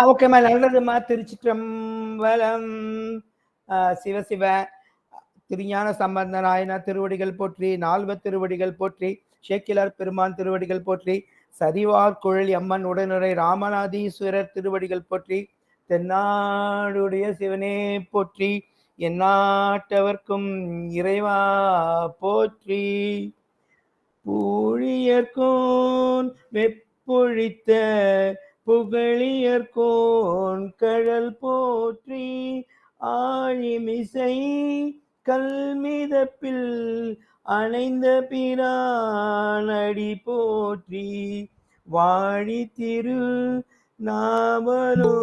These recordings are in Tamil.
ஓகேம்மா, நல்லதும்மா. திருச்சிற்றம்பலம். சிவ சிவ. திருஞான சம்பந்த நாயனார் திருவடிகள் போற்றி, நால்வர் திருவடிகள் போற்றி, சேக்கிலார் பெருமான் திருவடிகள் போற்றி, சரிவார் குழலி அம்மன் உடனுரை ராமநாதீஸ்வரர் திருவடிகள் போற்றி, தென்னாடுடைய சிவனே போற்றி, எந்நாட்டவர்க்கும் இறைவா போற்றி. பூழியர்கோன் வெப்பொழித்த புகழியர்கோன் கழல் போற்றி, ஆழிமிசை கல்மிதப்பில் அணைந்த பிரானடி போற்றி, வாழி திரு நாவலோ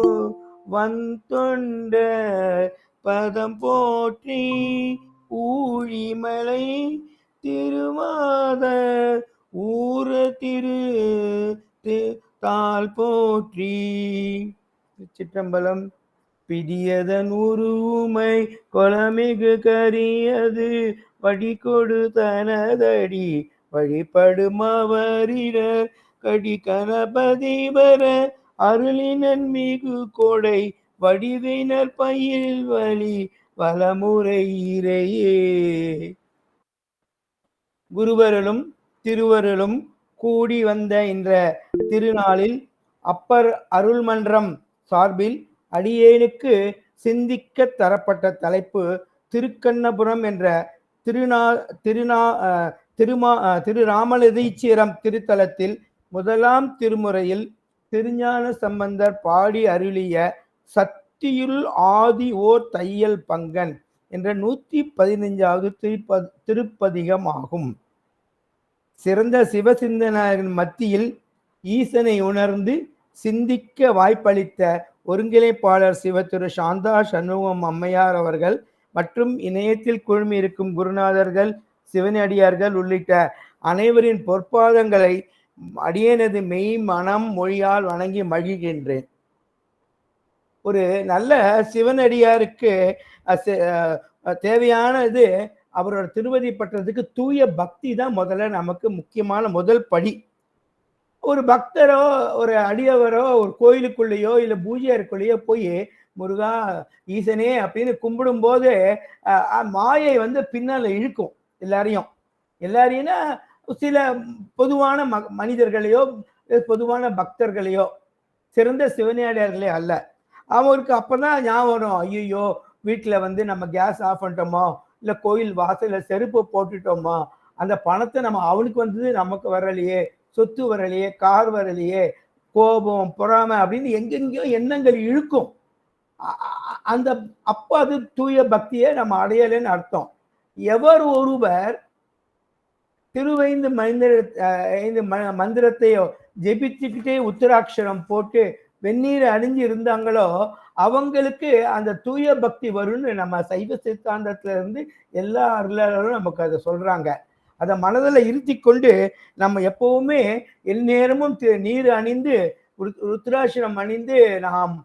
வந்தொண்ட பதம் போற்றி, ஊழிமலை திருவாத ஊர திரு தாள் போற்றி. சிற்றம்பலம். பிடியதன் உருமை கொலமிகு கரியது வடிகொடு தனதடி வழிபடுமவரிட கடி கணபதிவர அருளினன் மிகு கொடை வடிவினர் பயில் வழி வலமுறை இறையே. குருவருளும் திருவருளும் கூடி வந்த இந்த திருநாளில் அப்பர் அருள்மன்றம் சார்பில் அடியேனுக்கு சிந்திக்க தரப்பட்ட தலைப்பு திருக்கண்ணபுரம் என்ற திருராமலதீச்சரம் திருத்தலத்தில் முதலாம் திருமுறையில் திருஞான சம்பந்தர் பாடி அருளிய சத்தியுள் ஆதி ஓர் தையல் பங்கன் என்ற 115வது திருப்பதிகம் ஆகும். சிறந்த சிவசிந்தனையின் மத்தியில் ஈசனை உணர்ந்து சிந்திக்க வாய்ப்பளித்த ஒருங்கிணைப்பாளர் சிவ திரு சாந்தா சண்முகம் அம்மையார் அவர்கள் மற்றும் இணையத்தில் குழுமி இருக்கும் குருநாதர்கள், சிவனடியார்கள் உள்ளிட்ட அனைவரின் பொற்பாதங்களை அடியேனது மெய் மனம் மொழியால் வணங்கி மகிழ்கின்றேன். ஒரு நல்ல சிவனடியாருக்கு தேவையானது அவரோட திருவடி பற்றதுக்கு தூய பக்தி தான் முதல்ல நமக்கு முக்கியமான முதல் படி. ஒரு பக்தரோ ஒரு அடியவரோ ஒரு கோயிலுக்குள்ளேயோ இல்லை பூஜையருக்குள்ளேயோ போய் முருகா ஈசனே அப்படின்னு கும்பிடும் போது மாயை பின்னால இழுக்கும் எல்லாரையும்னா சில பொதுவான மனிதர்களையோ பொதுவான பக்தர்களையோ சிறந்த சிவனடியார்களே அல்ல. அவருக்கு அப்பதான் ஞாபகம் வரும், ஐயோ வீட்டில் நம்ம கேஸ் ஆஃப் பண்ணிட்டோமோ, இல்லை கோயில் வாசல்ல செருப்பு போட்டுட்டோமா, அந்த பணத்தை அவனுக்கு வந்தது நமக்கு வரலையே, சொத்து வரலையே, கார் வரலையே, கோபம் பொறாமை அப்படின்னு எங்கெங்கயோ எண்ணங்கள் இழுக்கும். அந்த அப்ப அது தூய பக்தியை நம்ம அடையலைன்னு அர்த்தம். எவர் ஒருவர் திருவைந்து மந்திரத்தையோ ஜெபிச்சுக்கிட்டே உத்தராட்சரம் போட்டு வெந்நீரை அணிஞ்சு இருந்தாங்களோ அவங்களுக்கு அந்த தூய பக்தி வரும்னு நம்ம சைவ சித்தாந்தத்துல இருந்து எல்லா அருளாளரும் நமக்கு அதை சொல்றாங்க. அதை மனதில் இருத்தி கொண்டு நம்ம எப்பவுமே எந்நேரமும் நீர் அணிந்து ருத்ராட்சரம் அணிந்து நாம்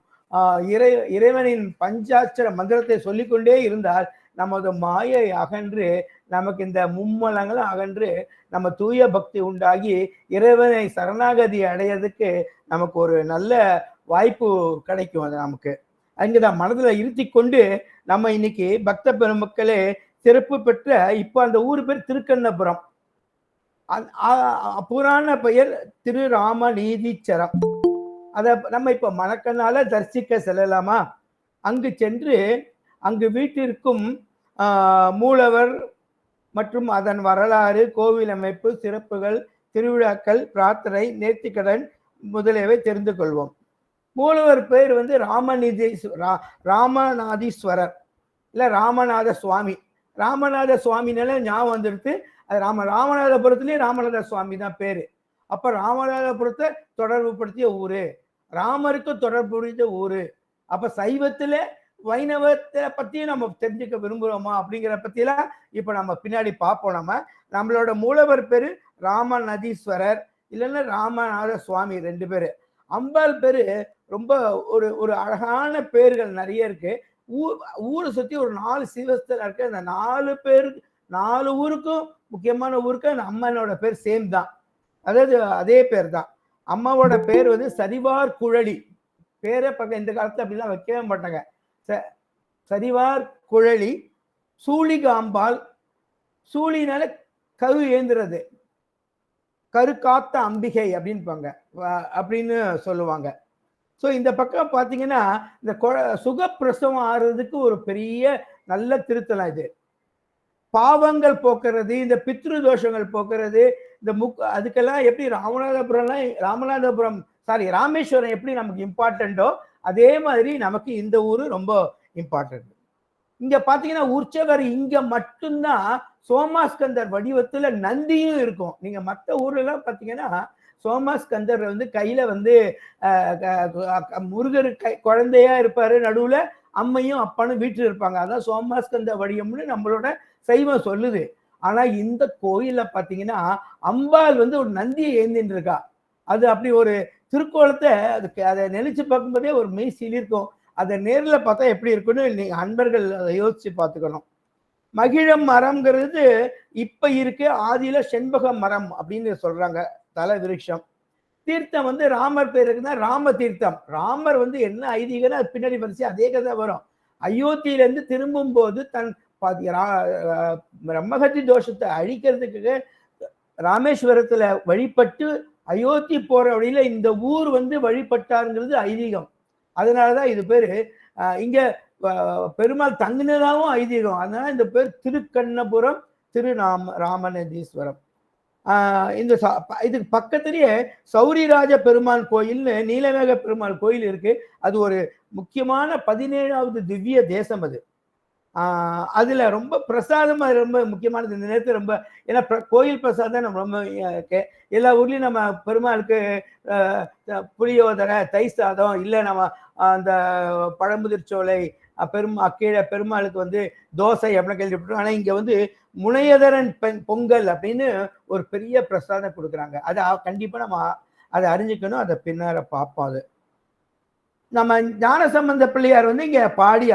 இறைவனின் பஞ்சாட்சர மந்திரத்தை சொல்லிக்கொண்டே இருந்தால் நமது மாயை அகன்று நமக்கு இந்த மும்மலங்களும் அகன்று நம்ம தூய பக்தி உண்டாகி இறைவனை சரணாகதி அடையிறதுக்கு நமக்கு ஒரு நல்ல வாய்ப்பு கிடைக்கும். அது நமக்கு அங்குதான் மனதில் இருத்தி கொண்டு நம்ம இன்னைக்கு பக்த பெருமக்களே சிறப்பு பெற்ற இப்போ அந்த ஊர் பேர் திருக்கண்ணபுரம். புராண பெயர் திருராமநீதீச்சரம். அதை நம்ம இப்போ மணக்கனால தரிசிக்க செல்லலாமா? அங்கு சென்று அங்கு வீட்டிற்கும் மூலவர் மற்றும் அதன் வரலாறு, கோவில் அமைப்பு, சிறப்புகள், திருவிழாக்கள், பிரார்த்தனை, நேர்த்திக்கடன் முதலியவை தெரிந்து கொள்வோம். மூலவர் பேர் ராமநாதீஸ்வரர் இல்லை ராமநாத சுவாமி. ராமநாத சுவாமினால ஞாபகம் வந்துடுது. அது ராமநாதபுரத்துலேயும் ராமநாத சுவாமி தான் பேரு. அப்ப ராமநாதபுரத்தை தொடர்பு படுத்திய ஊரு, ராமருக்கு தொடர்பு படுத்திய ஊரு. அப்ப சைவத்துல வைணவத்தை பத்தியும் நம்ம தெரிஞ்சுக்க விரும்புகிறோமா அப்படிங்கிற பத்தியெல்லாம் இப்ப நம்ம பின்னாடி பார்ப்போம். நம்மளோட மூலவர் பேரு ராமநதீஸ்வரர் இல்லைன்னா ராமநாத சுவாமி, 2 பேரு. அம்பாள் பேரு ரொம்ப ஒரு அழகான பேர்கள் நிறைய இருக்கு. ஊரை சுத்தி ஒரு 4 சிவஸ்தலம் இருக்கு. அந்த 4 ஊருக்கும் முக்கியமான ஊருக்கு அந்த அம்மனோட பேர் சேம் தான், அதாவது அதே பேர் தான். அம்மாவோட பேர் சரிவார் குழலி. பேரே பார்க்க இந்த காலத்துல அப்படிலாம் வைக்கவே மாட்டாங்க. சரிவார் குழலி, சூழிகாம்பால், சூழினால கரு ஏந்துறது, கரு காத்த அம்பிகை அப்படின்பாங்க அப்படின்னு சொல்லுவாங்க. ஸோ இந்த பக்கம் பார்த்தீங்கன்னா இந்த சுகப்பிரசவம் ஆறுறதுக்கு ஒரு பெரிய நல்ல திருத்தலம் இது. பாவங்கள் போக்குறது, இந்த பித்ரு தோஷங்கள் போக்குறது, இந்த அதுக்கெல்லாம் எப்படி ராமேஸ்வரம் எப்படி நமக்கு இம்பார்ட்டண்டோ அதே மாதிரி நமக்கு இந்த ஊரு ரொம்ப இம்பார்ட்டன்ட். இங்க பாத்தீங்கன்னா உற்சவர் இங்க மட்டும்தான் சோமாஸ்கந்தர் வடிவத்துல நந்தியும் இருக்கும். நீங்க மற்ற ஊர்ல எல்லாம் பாத்தீங்கன்னா சோமாஸ்கந்தர் வந்து கையில வந்து முருகர் குழந்தையா இருப்பாரு, நடுவுல அம்மையும் அப்பனும் வீட்டில் இருப்பாங்க. அதான் சோமாஸ்கந்த வடிவம்னு நம்மளோட சைவம் சொல்லுது. ஆனா இந்த கோயில்ல பாத்தீங்கன்னா அம்பாள் வந்து ஒரு நந்தியை ஏந்தின்னு இருக்கா. அது அப்படி ஒரு திருக்கோலத்தை அதுக்கு அதை நினைச்சு பார்க்கும்போதே ஒரு மெய் சிலிர்க்கும். அதை நேரில் பார்த்தா எப்படி இருக்குன்னு நீங்க அன்பர்கள் அதை யோசிச்சு பார்த்துக்கணும். மகிழம் மரம்ங்கிறது இப்ப இருக்கு, ஆதியில செண்பக மரம் அப்படின்னு சொல்றாங்க, தல விருட்சம். தீர்த்தம் வந்து ராமர் பேருக்குன்னா ராம தீர்த்தம். ராமர் வந்து என்ன ஐதீகம்னா அது பின்னாடி வரிசை அதே கதை வரும். அயோத்தியிலேருந்து திரும்பும் போது தன் பிரம்மகத்தி தோஷத்தை அழிக்கிறதுக்கு ராமேஸ்வரத்துல வழிபட்டு அயோத்தி போற வழியில இந்த ஊர் வந்து வழிபட்டாருங்கிறது ஐதீகம். அதனாலதான் இது பேரு இங்க பெருமாள் தங்கினதாகவும் ஐதீகம். அதனால இந்த பேர் திருக்கண்ணபுரம் ராமநதீஸ்வரம். இந்த இதுக்கு பக்கத்திலேயே சௌரிராஜ பெருமாள் கோயில்னு நீலமேக பெருமாள் கோயில் இருக்கு. அது ஒரு முக்கியமான 17வது திவ்ய தேசம். அது அதுல ரொம்ப பிரசாதமா ரொம்ப முக்கியமானது இந்த நேரத்தில் ரொம்ப, ஏன்னா கோயில் பிரசாதம் நம்ம ரொம்ப எல்லா ஊர்லயும் நம்ம பெருமாளுக்கு புளியோதரை, தை சாதம், இல்லை நம்ம அந்த பழமுதிர்ச்சோலை கீழே பெருமாளுக்கு வந்து தோசை அப்படின்னு கேள்விப்பட்டோம். ஆனா இங்க வந்து முனையதரன் பொங்கல் அப்படின்னு ஒரு பெரிய பிரசாதம் கொடுக்குறாங்க. அது கண்டிப்பா நம்ம அதை அறிஞ்சுக்கணும். அதை பின்னார பார்ப்போம். அது நம்ம ஞானசம்பந்த பிள்ளையார் வந்து இங்க பாடி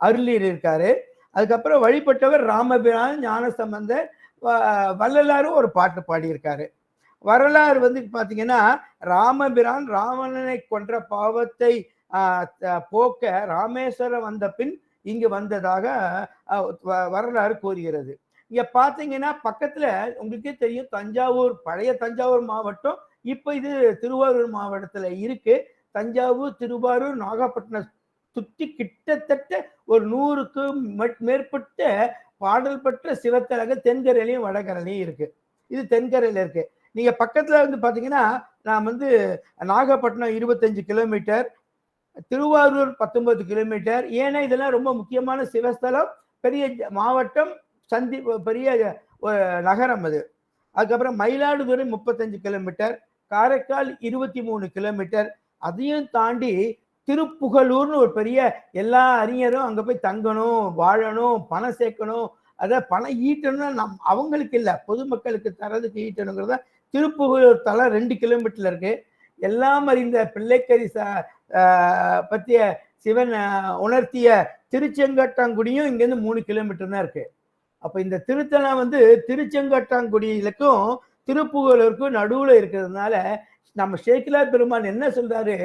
அருளீர் இருக்காரு. அதுக்கப்புறம் வழிபட்டவர் ராமபிரான், ஞானசம்பந்த வள்ளலாரும் ஒரு பாட்டு பாடியிருக்காரு. வரலாறு வந்து பாத்தீங்கன்னா ராமபிரான் ராவணனை கொன்ற பாவத்தை போக்க ராமேஸ்வரம் வந்த பின் இங்கு வந்ததாக வரலாறு கூறுகிறது. இங்க பாத்தீங்கன்னா பக்கத்துல உங்களுக்கே தெரியும் தஞ்சாவூர், பழைய தஞ்சாவூர் மாவட்டம் இப்ப இது திருவாரூர் மாவட்டத்துல இருக்கு. தஞ்சாவூர், திருவாரூர், நாகப்பட்டினம் சுற்றி கிட்டத்தட்ட ஒரு 100க்கும் மேற்பட்ட பாடல் பெற்ற சிவத்தலங்கள் தென்கரையிலையும் வடகரையிலையும் இருக்கு. இது தென்கரையில இருக்கு. நீங்க பக்கத்துல வந்து பாத்தீங்கன்னா நான் வந்து நாகப்பட்டினம் 25 கிலோமீட்டர், திருவாரூர் 19 கிலோமீட்டர். ஏன்னா இதெல்லாம் ரொம்ப முக்கியமான சிவஸ்தலம், பெரிய மாவட்டம், பெரிய நகரம் அது. அதுக்கப்புறம் மயிலாடுதுறை 35 கிலோமீட்டர், காரைக்கால் 23 கிலோமீட்டர். அதையும் தாண்டி திருப்புகலூர்னு ஒரு பெரிய, எல்லா அறிஞரும் அங்க போய் தங்கணும், வாழணும், பணம் சேர்க்கணும், அத பணம் ஈட்டணும்னா அவங்களுக்கு இல்லை, பொதுமக்களுக்கு தரதுக்கு ஈட்டணுங்கிறத திருப்புகலூர் தலம் 2 கிலோமீட்டர்ல இருக்கு. எல்லாம் அறிந்த பிள்ளைக்கரி பத்திய சிவன் உணர்த்திய திருச்செங்கட்டாங்குடியும் இங்கேருந்து 3 கிலோமீட்டர் தான் இருக்கு. அப்ப இந்த திருத்தலம் வந்து திருச்செங்கட்டாங்குடியிலுக்கும் திருப்புகலூருக்கும் நடுவுல இருக்கிறதுனால நம்ம சேக்கிலார் பெருமான் என்ன சொல்றாரு,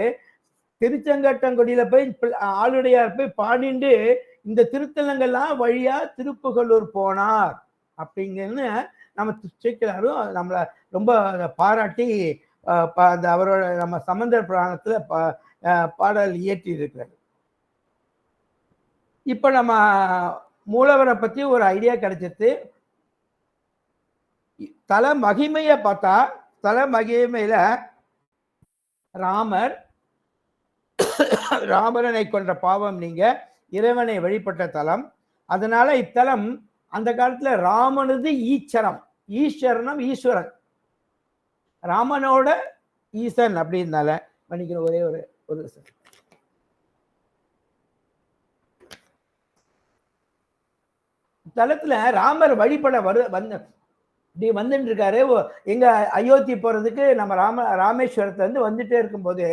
திருச்செங்கட்டாங்குடியில போய் ஆளுடையார் போய் பாடிண்டு இந்த திருத்தலங்கள்லாம் வழியா திருப்புகலூர் போனார் அப்படிங்கன்னு நம்ம சேக்கிலாரும் நம்மளை ரொம்ப பாராட்டி அந்த அவரோட நம்ம சம்பந்தர் புராணத்துல பாடல் இயற்றி இருக்கிறார். இப்ப நம்ம மூலவரை பத்தி ஒரு ஐடியா கிடைச்சிட்டு, தல மகிமைய பார்த்தா தல மகிமையில ராமரனை கொன்ற பாவம் நீங்க இறைவனை வழிபட்ட தலம். அதனால இத்தலம் அந்த காலத்துல ராமனது ஈச்சரம், ஈஸ்வரனம் ஈஸ்வரன், ராமனோட ஈசன் அப்படின்னால பண்ணிக்கிற ஒரே ஒரு தலத்துல ராமர் வழிபட வந்துட்டு இருக்காரு. எங்க அயோத்தி போறதுக்கு நம்ம ராமேஸ்வரத்துல இருந்து வந்துட்டே இருக்கும்போது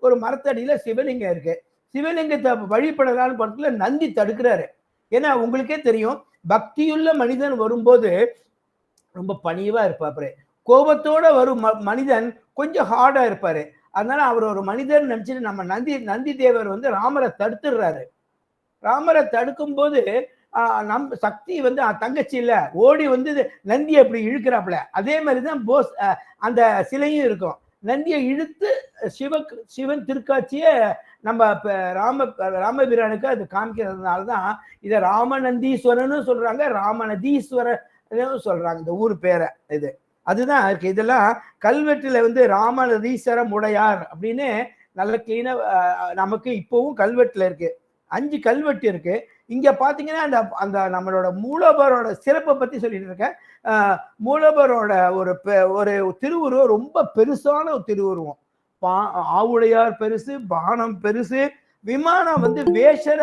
ஒரு மரத்தடியில சிவலிங்கம் இருக்கு. சிவலிங்கத்தை வழிபடலான்னு படத்துல நந்தி தடுக்கிறாரு. ஏன்னா உங்களுக்கே தெரியும், பக்தியுள்ள மனிதன் வரும்போது ரொம்ப பணிவா இருப்பாரு, கோபத்தோட வரும் மனிதன் கொஞ்சம் ஹார்டா இருப்பாரு. அதனால அவர் ஒரு மனிதர் நினைச்சிட்டு நம்ம நந்தி தேவர் வந்து ராமரை தடுத்துடுறாரு. ராமரை தடுக்கும் போது நம் சக்தி வந்து தங்கச்சி இல்ல ஓடி வந்து நந்தியை அப்படி இழுக்கிறாப்புல. அதே மாதிரிதான் போஸ் அந்த சிலையும் இருக்கும். நந்தியை இழுத்து சிவன் திருக்காட்சிய நம்ம ராமபிரானுக்கு அது காமிக்கிறதுனாலதான் இதை ராமநந்தீஸ்வரன்னு சொல்றாங்க, ராமநதீஸ்வரன் சொல்றாங்க இந்த ஊர் பேரை. இது அதுதான் இருக்கு. இதெல்லாம் கல்வெட்டுல வந்து ராமநதீஸ்வரம் உடையார் அப்படின்னு நல்ல கிளீனா நமக்கு இப்பவும் கல்வெட்டுல இருக்கு. 5 கல்வெட்டு இருக்கு. இங்க பாத்தீங்கன்னா அந்த அந்த நம்மளோட மூலவரோட சிறப்பை பத்தி சொல்லிட்டு இருக்கேன். மூலவரோட ஒரு திருவுருவம் ரொம்ப பெருசான ஒரு திருவுருவம். ஆவுடையார் பெருசு, பானம் பெருசு, விமானம் வந்து வேசர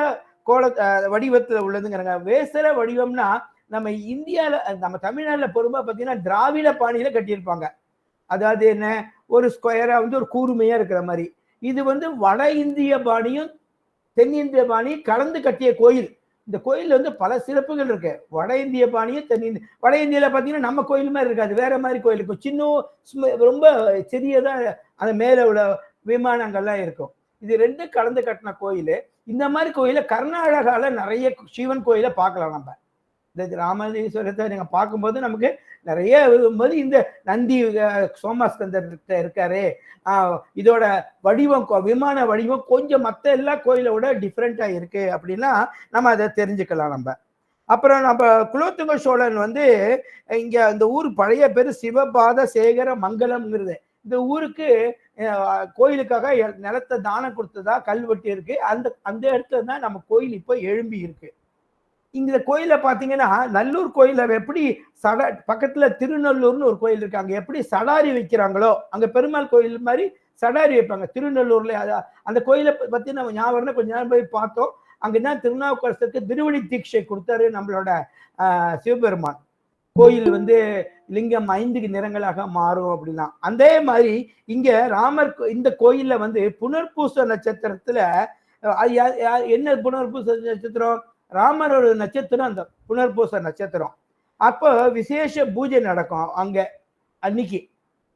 கோல வடிவத்துல உள்ளதுங்கிறாங்க. வேசர வடிவம்னா நம்ம இந்தியால நம்ம தமிழ்நாட்டுல பொறுப்பா பாத்தீங்கன்னா திராவிட பாணியில கட்டியிருப்பாங்க. அதாவது என்ன, ஒரு ஸ்கொயரா வந்து ஒரு கூர்மையா இருக்கிற மாதிரி. இது வந்து வட இந்திய பாணியும் தென்னிந்திய பாணியும் கலந்து கட்டிய கோயில். இந்த கோயில் வந்து பல சிறப்புகள் இருக்கு. வட இந்திய பாணியும் தென்னிந்திய. வட இந்தியில பாத்தீங்கன்னா நம்ம கோயில் மாதிரி இருக்காது, வேற மாதிரி கோயில் இருக்கும். சின்ன ரொம்ப சிறியதா அந்த மேல உள்ள விமானங்கள்லாம் இருக்கும். இது ரெண்டும் கலந்து கட்டின கோயில். இந்த மாதிரி கோயில கர்நாடகால நிறைய சிவன் கோயில பார்க்கலாம். நம்ம இந்த ராமேஸ்வரத்தை நீங்க பார்க்கும்போது நமக்கு நிறைய போது இந்த நந்தி சோமாஸ்கந்தர் இருக்காரு. இதோட வடிவம், விமான வடிவம் கொஞ்சம் மற்ற எல்லா கோயிலோட டிஃப்ரெண்டா இருக்கு அப்படின்னா நம்ம அதை தெரிஞ்சுக்கலாம். நம்ம அப்புறம் நம்ம குலோத்துங்க சோழன் வந்து இங்க இந்த ஊர் பழைய பேரு சிவபாத சேகர மங்கலம்ங்கிறது. இந்த ஊருக்கு கோயிலுக்காக நிலத்தை தானம் கொடுத்ததா கல்வெட்டு இருக்கு. அந்த இடத்துல தான் நம்ம கோயில் இப்போ எழும்பி இருக்கு. இந்த கோயில பாத்தீங்கன்னா நல்லூர் கோயில எப்படி பக்கத்துல திருநல்லூர்னு ஒரு கோயில் இருக்கு. அங்க எப்படி சடாரி வைக்கிறாங்களோ அங்க பெருமாள் கோயில் மாதிரி சடாரி வைப்பாங்க திருநல்லூர்ல. அந்த கோயிலை பத்தி நம்ம ஞாபகம் கொஞ்ச நேரம் போய் பார்த்தோம். அங்கதான் திருநாவுக்கரசருக்கு திருவடி தீட்சை கொடுத்தாரு நம்மளோட சிவபெருமான். கோயில் வந்து லிங்கம் 5 நிறங்களாக மாறும் அப்படின்னா அதே மாதிரி இங்க ராமர் இந்த கோயில்ல வந்து புனர்பூச நட்சத்திரத்துல என்ன புனர்பூச நட்சத்திரம், ராமரோட நட்சத்திரம் அந்த புனர்பூச நட்சத்திரம். அப்போ விசேஷ பூஜை நடக்கும் அங்க அன்னைக்கு.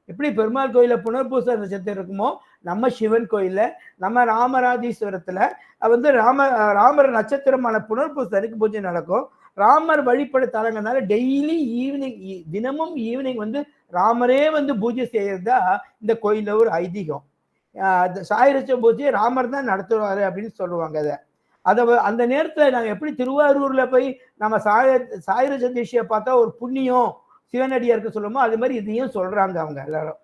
எப்படி பெருமாள் கோயில புனர்பூச நட்சத்திரம் இருக்குமோ நம்ம சிவன் கோயில்ல நம்ம ராமராதீஸ்வரத்துல வந்து ராமர் நட்சத்திரமான புனர்பூச அன்னைக்கு பூஜை நடக்கும். ராமர் வழிபட தலங்கனால டெய்லி ஈவினிங், தினமும் ஈவினிங் வந்து ராமரே வந்து பூஜை செய்யறதா இந்த கோயில்ல ஒரு ஐதீகம். சாயிரச்ச பூஜையை ராமர் தான் நடத்துவாரு அப்படின்னு சொல்லுவாங்க. அந்த நேரத்துல நாங்க எப்படி திருவாரூர்ல போய் நம்ம சாயிர சதீஷியை பார்த்தா ஒரு புண்ணியம் சிவனடியாருக்கு சொல்லுமோ அது மாதிரி இதையும் சொல்றாங்க அவங்க எல்லாரும்.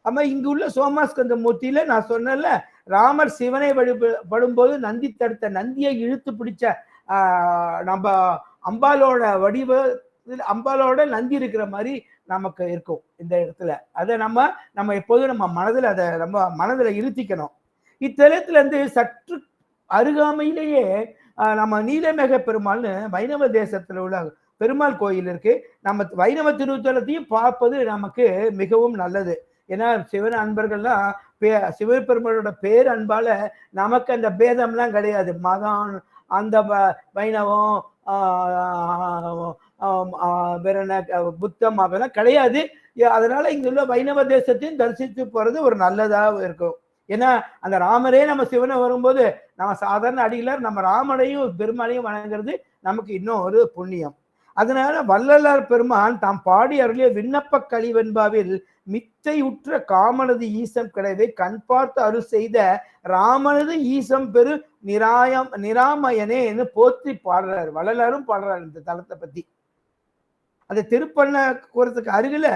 ஆமா, இங்க உள்ள சோமாஸ்கந்த மூர்த்தியில நான் சொன்னேன்ல, ராமர் சிவனை வழிபடும்போது நந்தி தடுத்த நந்தியை இழுத்து பிடிச்ச நம்ம அம்பாலோட அம்பாலோட நந்தி இருக்கிற மாதிரி நமக்கு இருக்கும் இந்த இடத்துல. அதை நம்ம எப்போதும் நம்ம மனதில் அதை நம்ம மனதில் இருத்திக்கணும். இத்தலத்துல இருந்து சற்று அருகாமையிலேயே நம்ம நீலமேக பெருமாள்னு வைணவ தேசத்துல உள்ள பெருமாள் கோயில் இருக்கு. நம்ம வைணவ திருத்தலத்தையும் பார்ப்பது நமக்கு மிகவும் நல்லது. ஏன்னா சிவன் அன்பர்கள்லாம் சிவபெருமானோட பேர் அன்பால நமக்கு அந்த பேதம்லாம் கிடையாது. மதம், அந்த வைணவம், வேற என்ன புத்தம் அதெல்லாம் கிடையாது. அதனால இங்குள்ள வைணவ தேசத்தையும் தரிசித்து போறது ஒரு நல்லதா இருக்கும். ஏன்னா அந்த ராமரே நம்ம சிவனை வரும்போது நம்ம சாதாரண அடிகளார் நம்ம ராமனையும் பெருமாளையும் வணங்குறது நமக்கு இன்னும் ஒரு புண்ணியம். அதனால வள்ளலார் பெருமான் தாம் பாடி அருளிய விண்ணப்ப கலிவெண்பாவில் மித்தை உற்ற காமனது ஈசம் கிடையவே கண் பார்த்து அருள் செய்த ராமனது ஈசம் பெரு நிராமயனே என்று போற்றி பாடுறாரு. வள்ளலாரும் பாடுறாரு இந்த தலத்தை பத்தி. அந்த திருப்பண்ணகுரத்துக்கு அருகில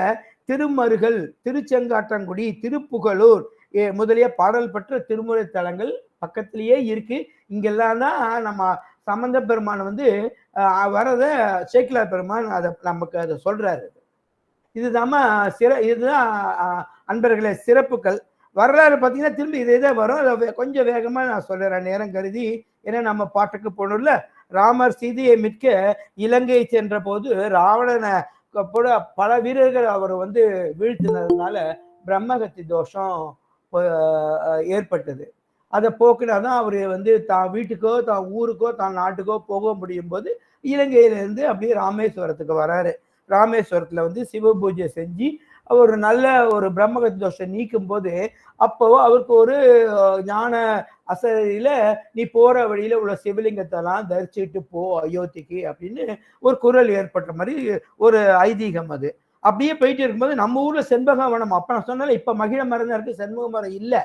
திருமருகல், திருச்செங்காட்டங்குடி, திருப்புகலூர் முதலிய பாடல் பெற்ற திருமுறை தலங்கள் பக்கத்திலேயே இருக்கு. இங்கெல்லாம் தான் நம்ம சம்பந்த பெருமான் வந்து வரத சேக்கிலார் பெருமான் நமக்கு அதை சொல்றாரு. இதுதான் இதுதான் அன்பர்களே சிறப்புகள். வரலாறு பார்த்தீங்கன்னா திரும்பி இதே வரும். அதை கொஞ்சம் வேகமா நான் சொல்றேன் நேரம் கருதி. ஏன்னா நம்ம பாட்டுக்கு போனோம்ல. ராமர் சீதையை மீட்க இலங்கை சென்ற போது ராவணனை போல பல வீரர்கள் அவர் வந்து வீழ்த்தினதுனால பிரம்மகத்தி தோஷம் ஏற்பட்டது. அதை போக்குனாதான் அவர் வந்து தான் வீட்டுக்கோ தான் ஊருக்கோ தான் நாட்டுக்கோ போக முடியும் போது இலங்கையிலேருந்து அப்படியே ராமேஸ்வரத்துக்கு வராரு. ராமேஸ்வரத்துல வந்து சிவ பூஜை செஞ்சு ஒரு நல்ல ஒரு பிரம்மகத்தி தோஷம் நீக்கும் போது அப்போ அவருக்கு ஒரு ஞான அசையில நீ போற வழியில உள்ள சிவலிங்கத்தெல்லாம் தரிச்சுட்டு போ அயோத்திக்கு அப்படின்னு ஒரு குரல் ஏற்பட்ட மாதிரி ஒரு ஐதீகம் அது. அப்படியே போயிட்டு இருக்கும்போது நம்ம ஊர்ல செண்பகவனம் அப்ப நான் சொன்னால இப்ப மகிழ மரம் தான் இருக்கு, செண்பக மரம் இல்ல.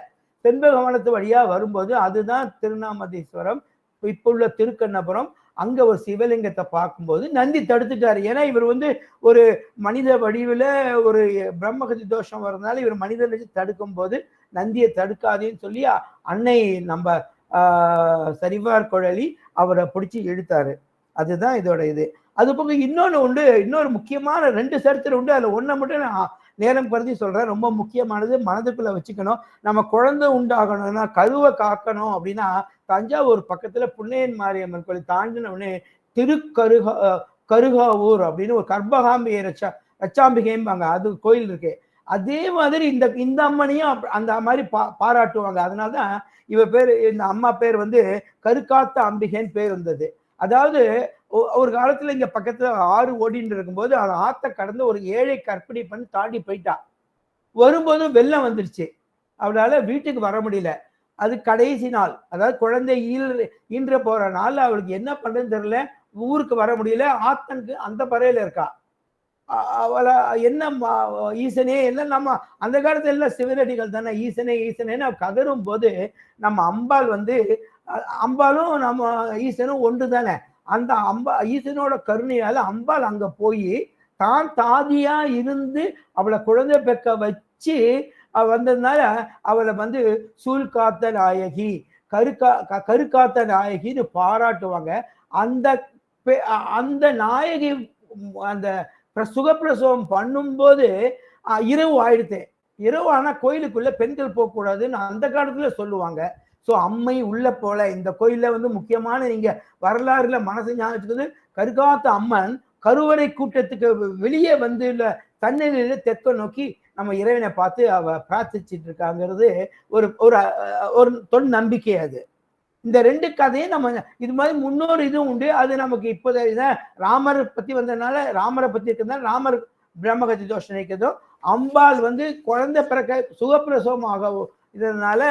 செண்பகவனத்து வழியா வரும்போது அதுதான் திருநாமதீஸ்வரம், இப்ப உள்ள திருக்கண்ணபுரம். அங்க ஒரு சிவலிங்கத்தை பார்க்கும்போது நந்தி தடுத்துட்டாரு. ஏன்னா இவர் வந்து ஒரு மனித வடிவுல ஒரு பிரம்மகதி தோஷம் வரதுனால இவர் மனிதனை தடுக்கும் போது நந்தியை தடுக்காதேன்னு சொல்லி அன்னை நம்ம சரிவார் குழலி அவரை பிடிச்சி இழுத்தாரு. அதுதான் இதோட இது. அது போக இன்னொன்னு உண்டு, இன்னொரு முக்கியமான 2 சரித்திரம் உண்டு. அதுல ஒன்றை மட்டும் நான் நேரம் கருதி சொல்றேன். ரொம்ப முக்கியமானது, மனதுக்குள்ள வச்சுக்கணும். நம்ம குழந்தை உண்டாகணும்னா, கருவை காக்கணும் அப்படின்னா தஞ்சாவூர் பக்கத்துல புன்னையன் மாரியம்மன் கோயில் தாண்டின உடனே கருகாவூர் அப்படின்னு ஒரு கர்ப்பகாம்பிகை ரச்சாம்பிகைம்பாங்க, அது கோயில் இருக்கு. அதே மாதிரி இந்த அம்மனையும் அந்த மாதிரி பாராட்டுவாங்க. அதனாலதான் இவ பேர், இந்த அம்மா பேர் வந்து கருக்காத்த அம்பிகைன்னு பேர் வந்தது. அதாவது ஒரு காலத்துல இங்க பக்கத்துல ஆறு ஓடின்னு இருக்கும்போது அந்த ஆத்த கடந்து ஒரு ஏழை கற்பிணி பண்ணி தாண்டி போயிட்டா. வரும்போது வெள்ளம் வந்துருச்சு, அவளால வீட்டுக்கு வர முடியல. அது கடைசி நாள், அதாவது குழந்தை ஈன்ற போற நாள். அவளுக்கு என்ன பண்றதுன்னு தெரியல, ஊருக்கு வர முடியல. ஆத்தனுக்கு அந்த பறையில இருக்கா. அவளை என்ன ஈசனே என்ன, நம்ம அந்த காலத்துல எல்லாம் சிவனடிகள் தானே, ஈசனே ஈசனேன்னு கதரும் போது நம்ம அம்பாள் வந்து, அம்பாலும் நம்ம ஈசனும் ஒன்று தானே. அந்த ஈசனோட கருணையால அம்பாள் அங்க போய் தான் தாதியா இருந்து அவளை குழந்தை பெக்க வச்சு வந்ததுனால அவளை வந்து சூழ்காத்த நாயகி, கருக்காத்த நாயகின்னு பாராட்டுவாங்க. அந்த நாயகி அந்த சுகப்பிரசவம் பண்ணும்போது இரவு ஆயிடுத்து. இரவு ஆனா கோயிலுக்குள்ள பெண்கள் போகக்கூடாதுன்னு அந்த காலத்துல சொல்லுவாங்க. ஸோ அம்மை உள்ள போல இந்த கோயில்ல வந்து முக்கியமான நீங்க வரலாறுல மனசு ஞாபகத்துக்கு கருக்காத்த அம்மன் கருவறை கூட்டத்துக்கு வெளியே வந்து இல்ல தண்ணீரில தெற்க நோக்கி நம்ம இறைவனை பார்த்து அவ பிரார்த்திச்சுட்டு இருக்காங்கிறது ஒரு ஒரு தொன் நம்பிக்கை. அது இந்த 2 கதையும் நம்ம இது மாதிரி முன்னோரு இதுவும் உண்டு. அது நமக்கு இப்போதான் ராமரை பத்தி வந்ததுனால, ராமரை பத்தி இருக்கிறதுனால ராமர் பிரம்மகத்தி தோஷம் நீக்கிறதும், அம்பாள் வந்து குழந்தை பிறக்க சுகப்பிரசவம் ஆக இதனால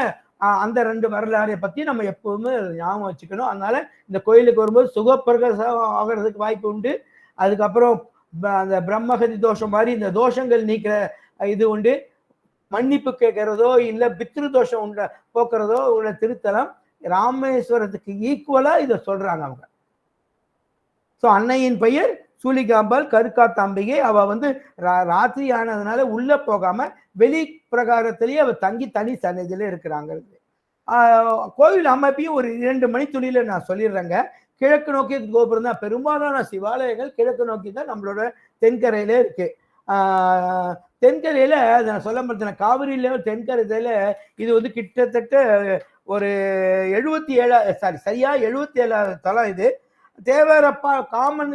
அந்த 2 வரலாறை பத்தி நம்ம எப்பவுமே ஞாபகம் வச்சுக்கணும். அதனால இந்த கோயிலுக்கு வரும்போது சுகப்பிரசவம் ஆகிறதுக்கு வாய்ப்பு உண்டு. அதுக்கப்புறம் அந்த பிரம்மகதி தோஷம் மாதிரி இந்த தோஷங்கள் நீக்கிற இது உண்டு. மன்னிப்பு கேட்கறதோ இல்ல பித்ரு தோஷம் உண்ட போக்குறதோ உள்ள திருத்தலம். ராமேஸ்வரத்துக்கு ஈக்குவலா இதை சொல்றாங்க அவங்க. ஸோ அன்னையின் பெயர் சூலிகாம்பாள் கருக்காத்தாம்பிகை. அவ வந்து ராத்திரி ஆனதுனால உள்ள போகாம வெளி பிரகாரத்திலேயே அவ தங்கி தனி சன்னதியில இருக்கிறாங்க. கோவில் அமைப்பையும் ஒரு 2 மணி துளியில நான் சொல்லிடுறேங்க. கிழக்கு நோக்கி கோபுரம் தான். பெரும்பாலான சிவாலயங்கள் கிழக்கு நோக்கி தான் நம்மளோட தென்கரையில இருக்கு. தென்கரையில நான் சொல்ல மாட்டேன், காவிரியில தென்கரையில இது வந்து கிட்டத்தட்ட ஒரு 77 சரியா 77 தலம். இது தேவரப்பா காமன்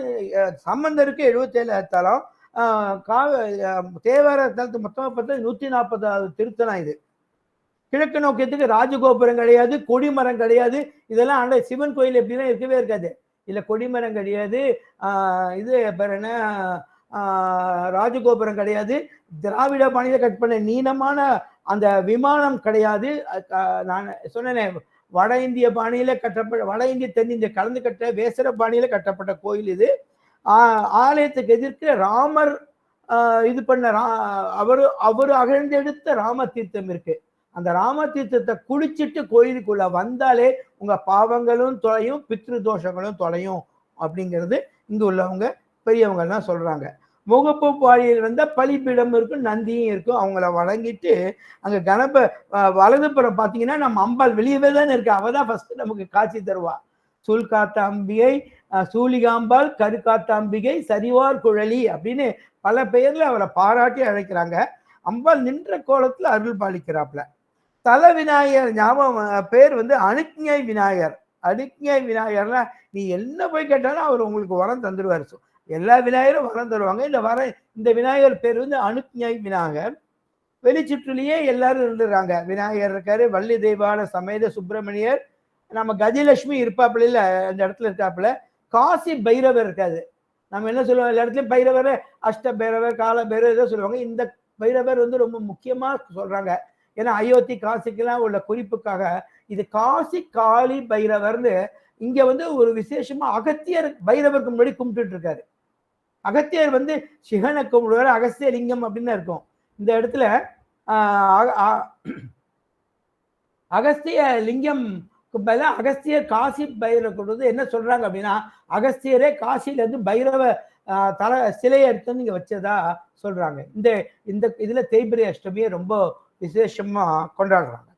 சம்பந்தருக்கு 77 தலம். தேவர தலத்து மொத்தமாக பார்த்தா 140 திருத்தலம். இது கிழக்கு நோக்கியத்துக்கு ராஜகோபுரம் கிடையாது, கொடிமரம் கிடையாது. இதெல்லாம் ஆண்ட சிவன் கோயில் எப்படின்னா இருக்கவே இருக்காது. இல்ல கொடிமரம் கிடையாது, இது பேர் என்ன ராஜகோபுரம் கிடையாது, திராவிட பாணியில கட் பண்ண நீளமான அந்த விமானம் கிடையாது. நான் சொன்னேன் வட இந்திய பாணியில கட்டப்பட்ட, வட இந்திய தென்னிந்திய கலந்து கட்ட வேசர பாணியில கட்டப்பட்ட கோயில் இது. ஆலயத்துக்கு எதிர்க்க ராமர் இது பண்ண அவரு அகழ்ந்தெடுத்த ராம தீர்த்தம் இருக்கு. அந்த ராம தீர்த்தத்தை குளிச்சுட்டு கோயிலுக்குள்ள வந்தாலே உங்க பாவங்களும் தொலையும், பித்ரு தோஷங்களும் தொலையும் அப்படிங்கிறது இங்க உள்ளவங்க பெரியவங்க எல்லாம் சொல்றாங்க. முகப்பு பாழியில் வந்தா பலிபீடம் இருக்கும், நந்தியும் இருக்கும். அவங்கள வணங்கிட்டு அங்க வலதுபுறம் பாத்தீங்கன்னா நம்ம அம்பாள் வெளியவே தானே இருக்கு. அவதான் ஃபர்ஸ்ட் நமக்கு காட்சி தருவா. சூழ்காத்த அம்பிகை, சூலிகாம்பாள், கருக்காத்த அம்பிகை, சரிவார் குழலி அப்படின்னு பல பெயர்ல அவரை பாராட்டி அழைக்கிறாங்க. அம்பாள் நின்ற கோலத்துல அருள் பாலிக்கிறாப்ல. தல விநாயகர் ஞாபகம் பேர் வந்து அனுக்ஞை விநாயகர். அனுக்ஞை விநாயகர்னா நீ என்ன போய் கேட்டாலும் அவர் உங்களுக்கு வரம் தந்துடுவார். எல்லா விநாயகரும் வரம் தருவாங்க. இந்த விநாயகர் பேர் வந்து அனுக்ஞை விநாயகர். வெளிச்சுற்றுலயே எல்லாரும் இருந்துடுறாங்க. விநாயகர் இருக்காரு, வள்ளி தெய்வான சமேத சுப்பிரமணியர், நம்ம கஜலட்சுமி இருப்பாப்புல, இல்ல அந்த இடத்துல இருக்காப்புல. காசி பைரவர் இருக்காது. நம்ம என்ன சொல்லுவோம், எல்லா இடத்துலயும் பைரவர், அஷ்ட பைரவர், கால பைரவர் ஏதோ சொல்லுவாங்க. இந்த பைரவர் வந்து ரொம்ப முக்கியமா சொல்றாங்க. ஏன்னா அயோத்தி காசிக்கெல்லாம் உள்ள குறிப்புக்காக இது காசி காளி பைரவர்னு இங்க வந்து ஒரு விசேஷமா அகத்தியர் பைரவருக்கு முன்னாடி கும்பிட்டு இருக்காரு. அகத்தியர் வந்து சிவனை கும்பிடுவார், அகஸ்திய லிங்கம் அப்படின்னு இருக்கும். இந்த இடத்துல அகஸ்திய லிங்கம் பதிலா அகஸ்தியர் காசி பைரவர் கொண்டு என்ன சொல்றாங்க அப்படின்னா, அகஸ்தியரே காசியில இருந்து பைரவ தலை சிலையை எடுத்து இங்க வச்சதா சொல்றாங்க. இந்த இந்த இதுல தேய்பிரை அஷ்டமியை ரொம்ப விசேஷமா கொண்டாடுறாங்க.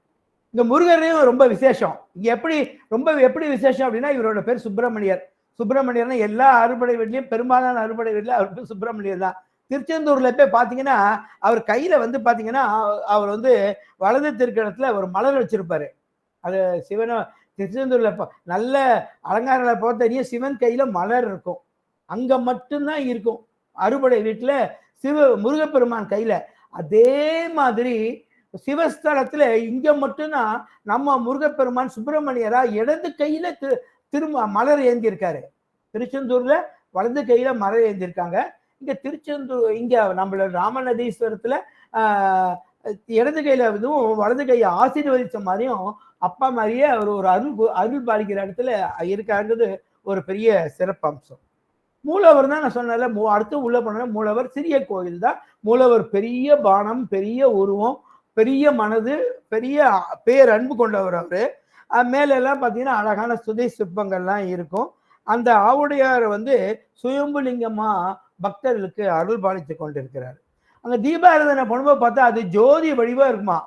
இந்த முருகரையும் ரொம்ப விசேஷம். இங்க எப்படி விசேஷம் அப்படின்னா, இவரோட பேர் சுப்பிரமணியர். சுப்பிரமணியர்னா எல்லா அறுபடை வீட்லையும் பெரும்பாலான அறுபடை வீட்டில் அவர் பேர் சுப்பிரமணியர் தான். திருச்செந்தூர்ல போய் பாத்தீங்கன்னா, அவர் கையில வந்து பாத்தீங்கன்னா, அவர் வந்து வலது திருக்கணத்துல ஒரு மலர் வச்சிருப்பாரு. அது சிவன திருச்செந்தூர்ல நல்ல அலங்காரங்களை பார்த்தீங்க, சிவன் கையில மலர் இருக்கும். அங்க மட்டும்தான் இருக்கும் அறுபடை வீட்டுல முருகப்பெருமான் கையில. அதே மாதிரி சிவஸ்தலத்துல இங்க மட்டும்தான் நம்ம முருகப்பெருமான் சுப்பிரமணியரா இடது கையில திரும்ப மலர் ஏந்தி இருக்காரு. திருச்செந்தூர்ல வலது கையில மலர் ஏந்தி இருக்காங்க. இங்க திருச்செந்தூர் இங்க நம்மளோட ராமநதீஸ்வரத்துல இடது கையில இதுவும் வலது கையை ஆசீர்வதிச்ச மாதிரியும் அப்பா மாதிரியே அவர் ஒரு அருள் பாலிக்கிற இடத்துல இருக்காங்கிறது ஒரு பெரிய சிறப்பம்சம். மூலவர் தான் நான் சொன்னல, அடுத்து உள்ள போன மூலவர் சிறிய கோயில் தான். மூலவர் பெரிய பானம், பெரிய உருவம், பெரிய மனது, பெரிய பேரன்பு கொண்டவர் அவரு. மேல எல்லாம் பார்த்தீங்கன்னா அழகான சுதை சிற்பங்கள்லாம் இருக்கும். அந்த ஆவுடையார் வந்து சுயம்புலிங்கமா பக்தர்களுக்கு அருள் பாலித்து கொண்டிருக்கிறார். அங்க தீபாராதனை பண்ணும்போது பார்த்தா அது ஜோதி வடிவா இருக்குமா.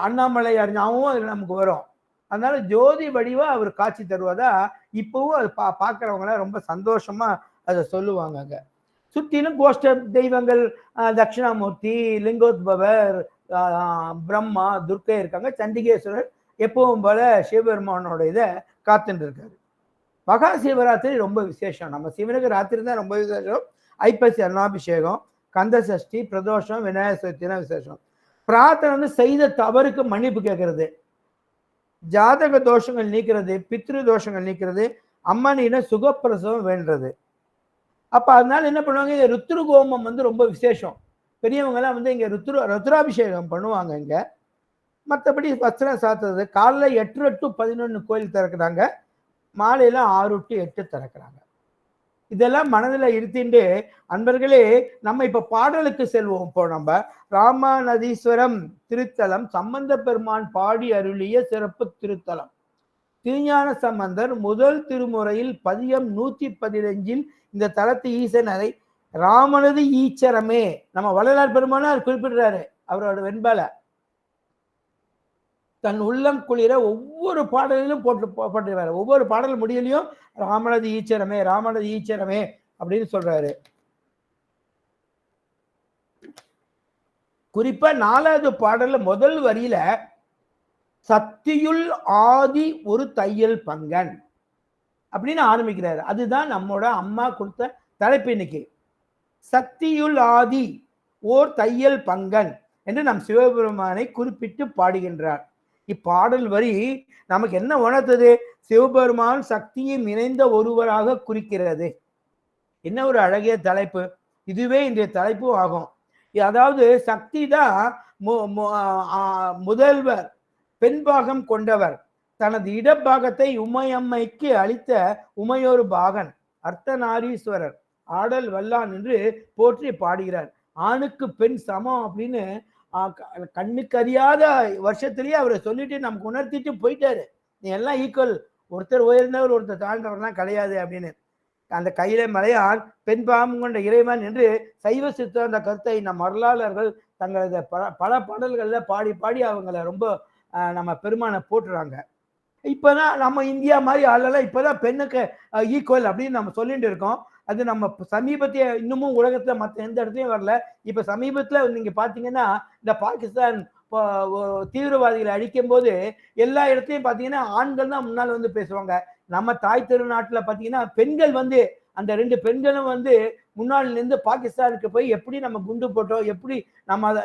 அண்ணாமலையார் ஞாபகம் அது நமக்கு வரும். அதனால ஜோதி வடிவா அவர் காட்சி தருவதா இப்பவும் அது பார்க்குறவங்களாம் ரொம்ப சந்தோஷமா அதை சொல்லுவாங்க. அங்க சுற்றிலும் கோஷ்ட தெய்வங்கள், தட்சிணாமூர்த்தி, லிங்கோத்பவர், பிரம்மா, துர்க்கை இருக்காங்க. சண்டிகேஸ்வரர் எப்பவும் போல சிவபெருமானோட இதை காத்துட்டு இருக்காரு. மகா சிவராத்திரி ரொம்ப விசேஷம். நம்ம சிவனுக்கு ராத்திரி தான் ரொம்ப விசேஷம். ஐப்பசி அருணாபிஷேகம், கந்த சஷ்டி, பிரதோஷம், விநாயகர் சதுர்த்தி விசேஷம். பிரார்த்தனை வந்து செய்த தவறுக்கு மன்னிப்பு கேட்கறது, ஜாதக தோஷங்கள் நீக்கிறது, பித்ரு தோஷங்கள் நீக்கிறது, அம்மனின சுகப்பிரசவம் வேண்டது. அப்ப அதனால என்ன பண்ணுவாங்க, ருத்ருகோமம் வந்து ரொம்ப விசேஷம். பெரியவங்க எல்லாம் வந்து இங்க ருத்ராபிஷேகம் பண்ணுவாங்க. இங்க மற்றபடி வஸ்திரம் சாத்துறது காலைல 8 to 11 கோயில் திறக்கிறாங்க, மாலையில 6 to 8 திறக்கிறாங்க. இதெல்லாம் மனதில் இருத்திண்டு அன்பர்களே, நம்ம இப்ப பாடலுக்கு செல்வோம். இப்போ நம்ம ராமநதீஸ்வரம் திருத்தலம் சம்பந்த பெருமான் பாடி அருளிய சிறப்பு திருத்தலம். திருஞான சம்பந்தர் முதல் திருமுறையில் பதியம் 115 இந்த தலத்து ஈசனரை ராமனது ஈச்சரமே நம்ம வள்ளலார் பெருமானார் குறிப்பிடுறாரு. அவரோட வெண்பால தன் உள்ளம் குளிர ஒவ்வொரு பாடலிலும் போட்டுருவாரு. ஒவ்வொரு பாடல் முடியலையும் ராமனது ஈச்சரமே, ராமனது ஈச்சரமே அப்படின்னு சொல்றாரு. குறிப்பா 4வது பாடல்ல முதல் வரியில சத்தியுள் ஆதி ஒரு தையல் பங்கன் அப்படின்னு ஆரம்பிக்கிறாரு. அதுதான் நம்மோட அம்மா கொடுத்த தலைப்பு இன்னைக்கு. சத்தியுள் ஆதி ஓர் தையல் பங்கன் என்று நம் சிவபெருமானை குறிப்பிட்டு பாடுகின்றார். இப்பாடல் வரி நமக்கு என்ன உணர்த்தது? சிவபெருமான் சக்தியும் இணைந்த ஒருவராக குறிக்கிறது. என்ன ஒரு அழகிய தலைப்பு! இதுவே இன்றைய தலைப்பும் ஆகும். அதாவது சக்தி தான் முதல்வர், பெண் பாகம் கொண்டவர். தனது இடப்பாகத்தை உமையம்மைக்கு அளித்த உமையொரு பாகன், அர்த்தநாரீஸ்வரர், ஆடல் வல்லான் என்று போற்றி பாடுகிறார். ஆணுக்கு பெண் சமம் அப்படின்னு கண்ணுக்கு அறியாத வருஷத்திலேயே அவரை சொல்லிட்டு நமக்கு உணர்த்திட்டு போயிட்டாரு. நீ எல்லாம் ஈக்குவல், ஒருத்தர் உயர்ந்தவர் ஒருத்தர் தாழ்ந்தவர்லாம் கிடையாது அப்படின்னு. அந்த கையில மலையான் பெண் பாவம் கொண்ட இறைவன் என்று சைவ சித்தாந்த கருத்தை நம் வரலாளர்கள் தங்களது பல பாடல்கள்ல பாடி பாடி அவங்கள ரொம்ப நம்ம பெருமானை போட்டுறாங்க. இப்பதான் நம்ம இந்தியா மாதிரி ஆளெல்லாம் இப்பதான் பெண்ணுக்கு ஈக்குவல் அப்படின்னு நம்ம சொல்லிட்டு இருக்கோம். அது நம்ம சமீபத்திய இன்னமும் உலகத்துல மற்ற எந்த இடத்துலயும் வரல. இப்ப சமீபத்துல நீங்க பாத்தீங்கன்னா இந்த பாகிஸ்தான் தீவிரவாதிகளை அழிக்கும் போது எல்லா இடத்துலயும் பாத்தீங்கன்னா ஆண்கள் தான் முன்னால் வந்து பேசுவாங்க. நம்ம தாய் திருநாட்டுல பாத்தீங்கன்னா பெண்கள் வந்து அந்த 2 பெண்களும் வந்து முன்னாள் இருந்து பாகிஸ்தானுக்கு போய் எப்படி நம்ம குண்டு போட்டோம், எப்படி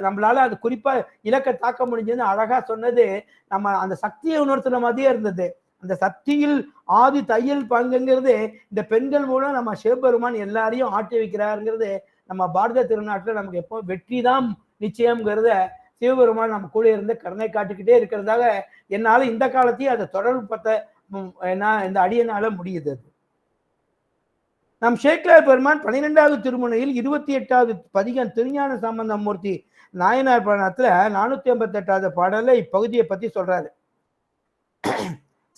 நம்மளால அது குறிப்பா இலக்கை தாக்க முடிஞ்சதுன்னு அழகா சொன்னது நம்ம அந்த சக்தியை உணர்த்துற மாதிரியே இருந்தது. அந்த சக்தியில் ஆதி தையல் பங்குங்கிறது இந்த பெண்கள் மூலம் நம்ம சிவபெருமான் எல்லாரையும் ஆட்டி வைக்கிறாருங்கிறது நம்ம பாரத திருநாட்டுல நமக்கு எப்போ வெற்றி தான் நிச்சயம்ங்கிறத சிவபெருமான் நம்ம கூட இருந்து கருணை காட்டிக்கிட்டே இருக்கிறதாக என்னால இந்த காலத்தையும் அதை தொடர்பு பத்த இந்த அடியனால முடியுது. நம் சேக்கிழார் பெருமான் 12வது திருமுறையில் 28வது பதிகம் திருஞான சம்பந்தமூர்த்தி நாயனார் புராணத்துல 458வது பாடல்ல இப்பகுதியை பத்தி சொல்றாரு.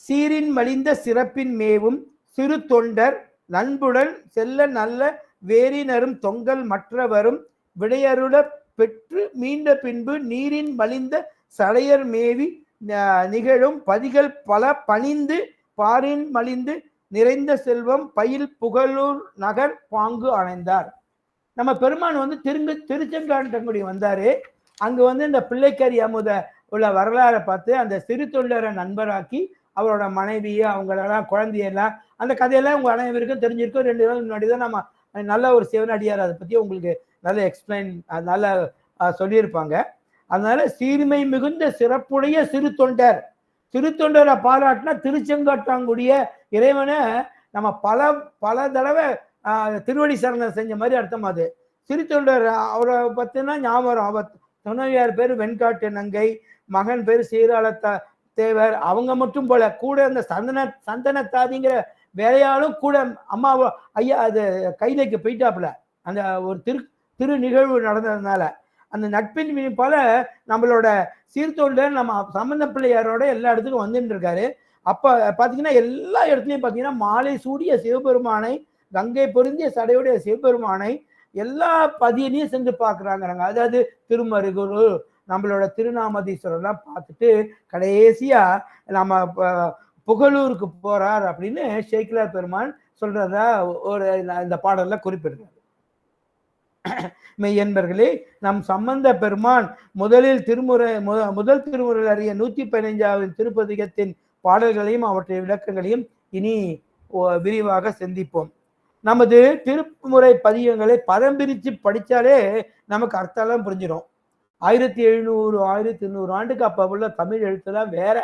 சீரின் மலிந்த சிறப்பின் மேவும் சிறு தொண்டர் நண்புடன் செல்ல நல்ல வேரினரும் தொங்கல் மற்றவரும் விடையருள பெற்று மீண்ட பின்பு நீரின் மலிந்த சடையர் மேவி நிகழும் பதிகள் பல பணிந்து பாரின் மலிந்து நிறைந்த செல்வம் பயில் புகழூர் நகர் பாங்கு அணைந்தார். நம்ம பெருமான் வந்து திருச்செங்காட்டங்குடி வந்தாரு. அங்க வந்து இந்த பிள்ளைக்கரி அமுத உள்ள வரலாறை பார்த்து அந்த சிறு தொண்டரை நண்பராக்கி அவரோட மனைவியை அவங்களெல்லாம் குழந்தையெல்லாம் அந்த கதையெல்லாம் உங்க அனைவருக்கும் தெரிஞ்சிருக்கும். 2 நாள் முன்னாடி தான் நம்ம நல்ல ஒரு சிவனடியார் அதை பத்தி உங்களுக்கு நல்ல எக்ஸ்பிளைன் நல்லா சொல்லியிருப்பாங்க. அதனால சீர்மை மிகுந்த சிறப்புடைய சிறு தொண்டரை பாராட்டினா திருச்செங்காட்டாங்குடிய இறைவனை நம்ம பல தடவை திருவடி சரணம் செஞ்ச மாதிரி அர்த்தம். அது சிறு தொண்டர் அவரை பத்தினா ஞாபகம். அவர் துணைவியார் பேரு வெண்காட்டு நங்கை, மகன் பேரு சீராள தேவர். அவங்க மட்டும் போல கூட அந்த சந்தனத்தாதிங்கிற வேலையாலும் கூட அம்மா ஐயா அது கைதைக்கு போயிட்டாப்புல அந்த ஒரு திரு நிகழ்வு நடந்ததுனால அந்த நட்பின் பல நம்மளோட சீர்தொண்டர் நம்ம சம்பந்த பிள்ளையாரோட எல்லா இடத்துக்கும் வந்துட்டு இருக்காரு. அப்ப பாத்தீங்கன்னா எல்லா இடத்துலயும் பாத்தீங்கன்னா மாலை சூடிய சிவபெருமானை, கங்கை பொருந்திய சடையுடைய சிவபெருமானை எல்லா பதியிலையும் சென்று பார்க்குறாங்கிறாங்க. அதாவது திருமருகுரு நம்மளோட திருநாமதீஸ்வரர்லாம் பார்த்துட்டு கடைசியா நம்ம புகழூருக்கு போறார் அப்படின்னு சேக்கிழார் பெருமான் சொல்றதா ஒரு இந்த பாடல்ல குறிப்பிடுறார். மெய்யன்பர்களே, நம் சம்பந்த பெருமான் முதல் திருமுறையில் அறிய 115வது திருப்பதிகத்தின் பாடல்களையும் அவற்றை விளக்கங்களையும் இனி விரிவாக சிந்திப்போம். நமது திருமுறை பதிகங்களை பதம் பிரித்து படித்தாலே நமக்கு அர்த்தம்லாம் புரிஞ்சிடும். 1700 1800 ஆண்டுக்கு அப்போ உள்ள தமிழ் எழுத்துலாம் வேற.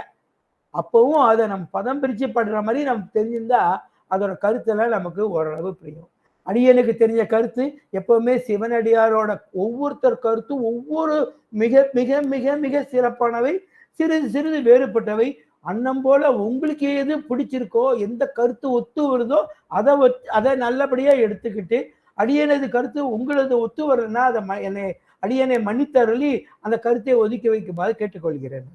அப்பவும் அதை நம்ம பதம் பிரித்து படுற மாதிரி நம்ம தெரிஞ்சிருந்தா அதோட கருத்தெல்லாம் நமக்கு ஓரளவு புரியும். அடியனுக்கு தெரிஞ்ச கருத்து எப்பவுமே சிவனடியாரோட ஒவ்வொருத்தர் கருத்தும் ஒவ்வொரு மிக மிக மிக மிக சிறப்பானவை, சிறிது சிறிது வேறுபட்டவை. அன்னம் போல உங்களுக்கு எது பிடிச்சிருக்கோ, எந்த கருத்து ஒத்து வருதோ அதை நல்லபடியா எடுத்துக்கிட்டு, அடியனது கருத்து உங்களது ஒத்து வரலன்னா அதை அடியனை மன்னித்தருளி அந்த கருத்தை ஒதுக்கி வைக்குமாறு கேட்டுக்கொள்கிறேன்.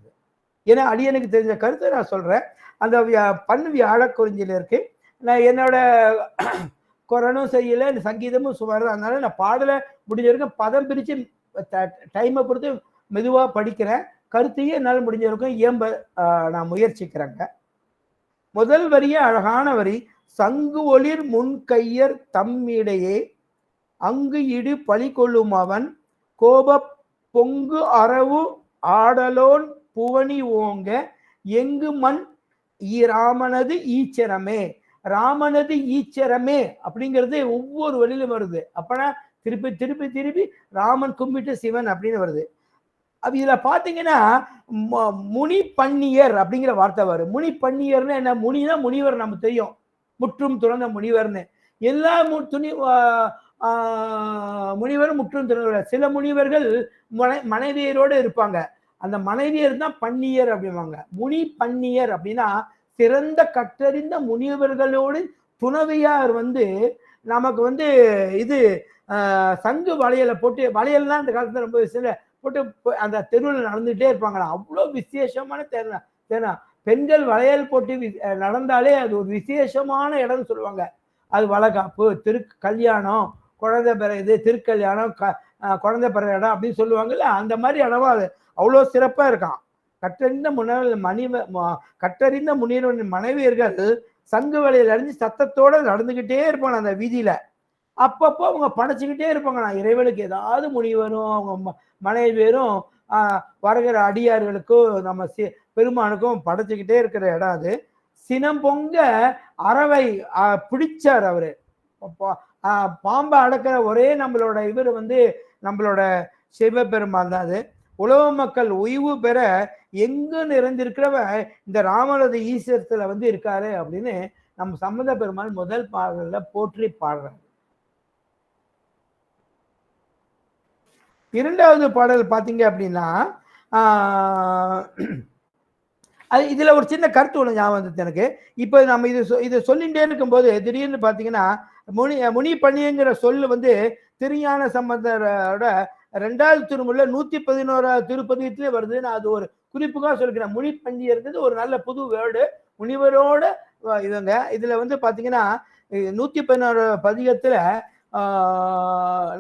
ஏன்னா அடியனுக்கு தெரிஞ்ச கருத்தை நான் சொல்றேன். அந்த வியாழக்குறிஞ்சில இருக்கு. நான் என்னோட குரலும் செய்யல, சங்கீதமும் சுமார். அதனால நான் பாடலை முடிஞ்ச வரைக்கும் பதம் பிரித்து டைமை பொறுத்து மெதுவாக படிக்கிறேன். கருத்தையே என்னால் முடிஞ்ச வரைக்கும் இயம்ப நான் முயற்சிக்கிறேங்க. முதல் வரியே அழகான வரி. சங்கு ஒளிர் முன்கையர் தம்மிடையே அங்கு இடு பழி கொள்ளும் அவன் கோப பொங்கு அரவு ஆடலோன் புவனி ஓங்க எங்கு மண் ராமனது ஈச்சரமே. ராமனது ஈச்சரமே அப்படிங்கிறது ஒவ்வொரு வழியிலும் வருது. அப்பனா திருப்பி திருப்பி திருப்பி ராமன் கும்பிட்டு சிவன் அப்படின்னு வருது. அது இதுல பாத்தீங்கன்னா முனி பன்னியர் அப்படிங்கிற வார்த்தை வரும். முனி பன்னியர்னு என்ன? முனினா முனிவர் நமக்கு தெரியும், முற்றும் துறந்த முனிவர்னு. எல்லா முனிவரும் முற்றும் துறந்த. சில முனிவர்கள் மனைவியரோடு இருப்பாங்க. அந்த மனைவியர் தான் பன்னியர் அப்படிம்பாங்க. முனி பன்னியர் அப்படின்னா சிறந்த கற்றறிந்த முனிவர்களோடு துணவியார் வந்து நமக்கு வந்து இது சங்கு வளையலை போட்டு, வளையல்லாம் இந்த காலத்துல ரொம்ப விஷயம் போட்டு அந்த தெருவில் நடந்துகிட்டே இருப்பாங்களா. அவ்வளோ விசேஷமான தேனா பெண்கள் வளையல் போட்டு நடந்தாலே அது ஒரு விசேஷமான இடம்னு சொல்லுவாங்க. அது வளகாப்பு, கல்யாணம், குழந்தை பிற இது திருக்கல்யாணம், குழந்தை பிற இடம் அப்படின்னு சொல்லுவாங்கல்ல. அந்த மாதிரி இடமா அது அவ்வளோ சிறப்பா இருக்கான். கற்றறிந்த முனிவரின் மனைவியர்கள் சங்கு வலையில் அறிஞ்சு சத்தத்தோட நடந்துகிட்டே இருப்பாங்க அந்த வீதியில. அப்பப்போ அவங்க படைச்சுக்கிட்டே இருப்பாங்க. நான் இறைவனுக்கு ஏதாவது முனிவரும் அவங்க மனைவியரும் வருகிற அடியார்களுக்கும் நம்ம பெருமானுக்கும் படைச்சுக்கிட்டே இருக்கிற இடம் அது. சினம் பொங்க அறவை பிடிச்சார் அவரு. பாம்பை அடக்கிற ஒரே நம்மளோட இவர் வந்து நம்மளோட சிவபெருமான் தான். அது உலக மக்கள் ஓய்வு பெற எங்கு நிறைந்திருக்கிறவ இந்த ராமனது ஈஸ்வரத்துல வந்து இருக்காரு அப்படின்னு நம்ம சம்பந்த பெருமாள் முதல் பாடல்ல போற்றி பாடுறாரு. இரண்டாவது பாடல் பார்த்தீங்க அப்படின்னா அது இதுல ஒரு சின்ன கருத்து ஒன்று ஞாபகம் வந்தது எனக்கு. இப்போ நம்ம இது சொல்லிகிட்டே இருக்கும்போது திடீர்னு பார்த்தீங்கன்னா முனி பண்ணிங்கிற சொல்லு வந்து திருஞான சம்பந்தரோட 2வது திருமுறையில 111வது திருப்பதிகத்திலே வருது. நான் அது ஒரு குறிப்புக்காக சொல்லிக்கிறேன். முனி பண்டியர்ன்றது ஒரு நல்ல புது வேர்டு. முனிவரோட இவங்க இதுல வந்து பாத்தீங்கன்னா 111 பதிகத்துல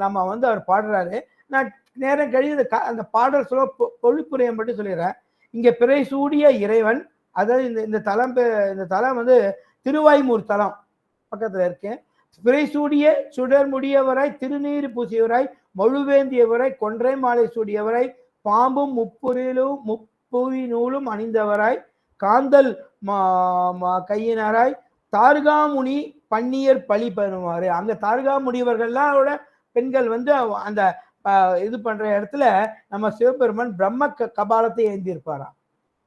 நம்ம வந்து அவர் பாடுறாரு. நான் நேரம் கழிவு அந்த பாடல் சொல்ல பொழிப்புரையை மட்டும் சொல்லிடுறேன். இங்க பிறை சூடிய இறைவன், அதாவது இந்த தலம் வந்து திருவாய்மூர் தலம் பக்கத்துல இருக்கேன். பிறை சூடிய சுடர் முடியவராய், திருநீர் பூசியவராய், மொழுவேந்தியவராய், கொன்றை மாலை சூடியவராய், பாம்பும் முப்புவி நூலும் அணிந்தவராய், காந்தல் கையினராய், தார்காமுனி பன்னியர் பழி பெறுவாரு. அங்க தார்காமுனிவர்கள்லாம் பெண்கள் வந்து அந்த இது பண்ற இடத்துல நம்ம சிவபெருமான் பிரம்ம கபாலத்தை ஏந்திருப்பாராம்.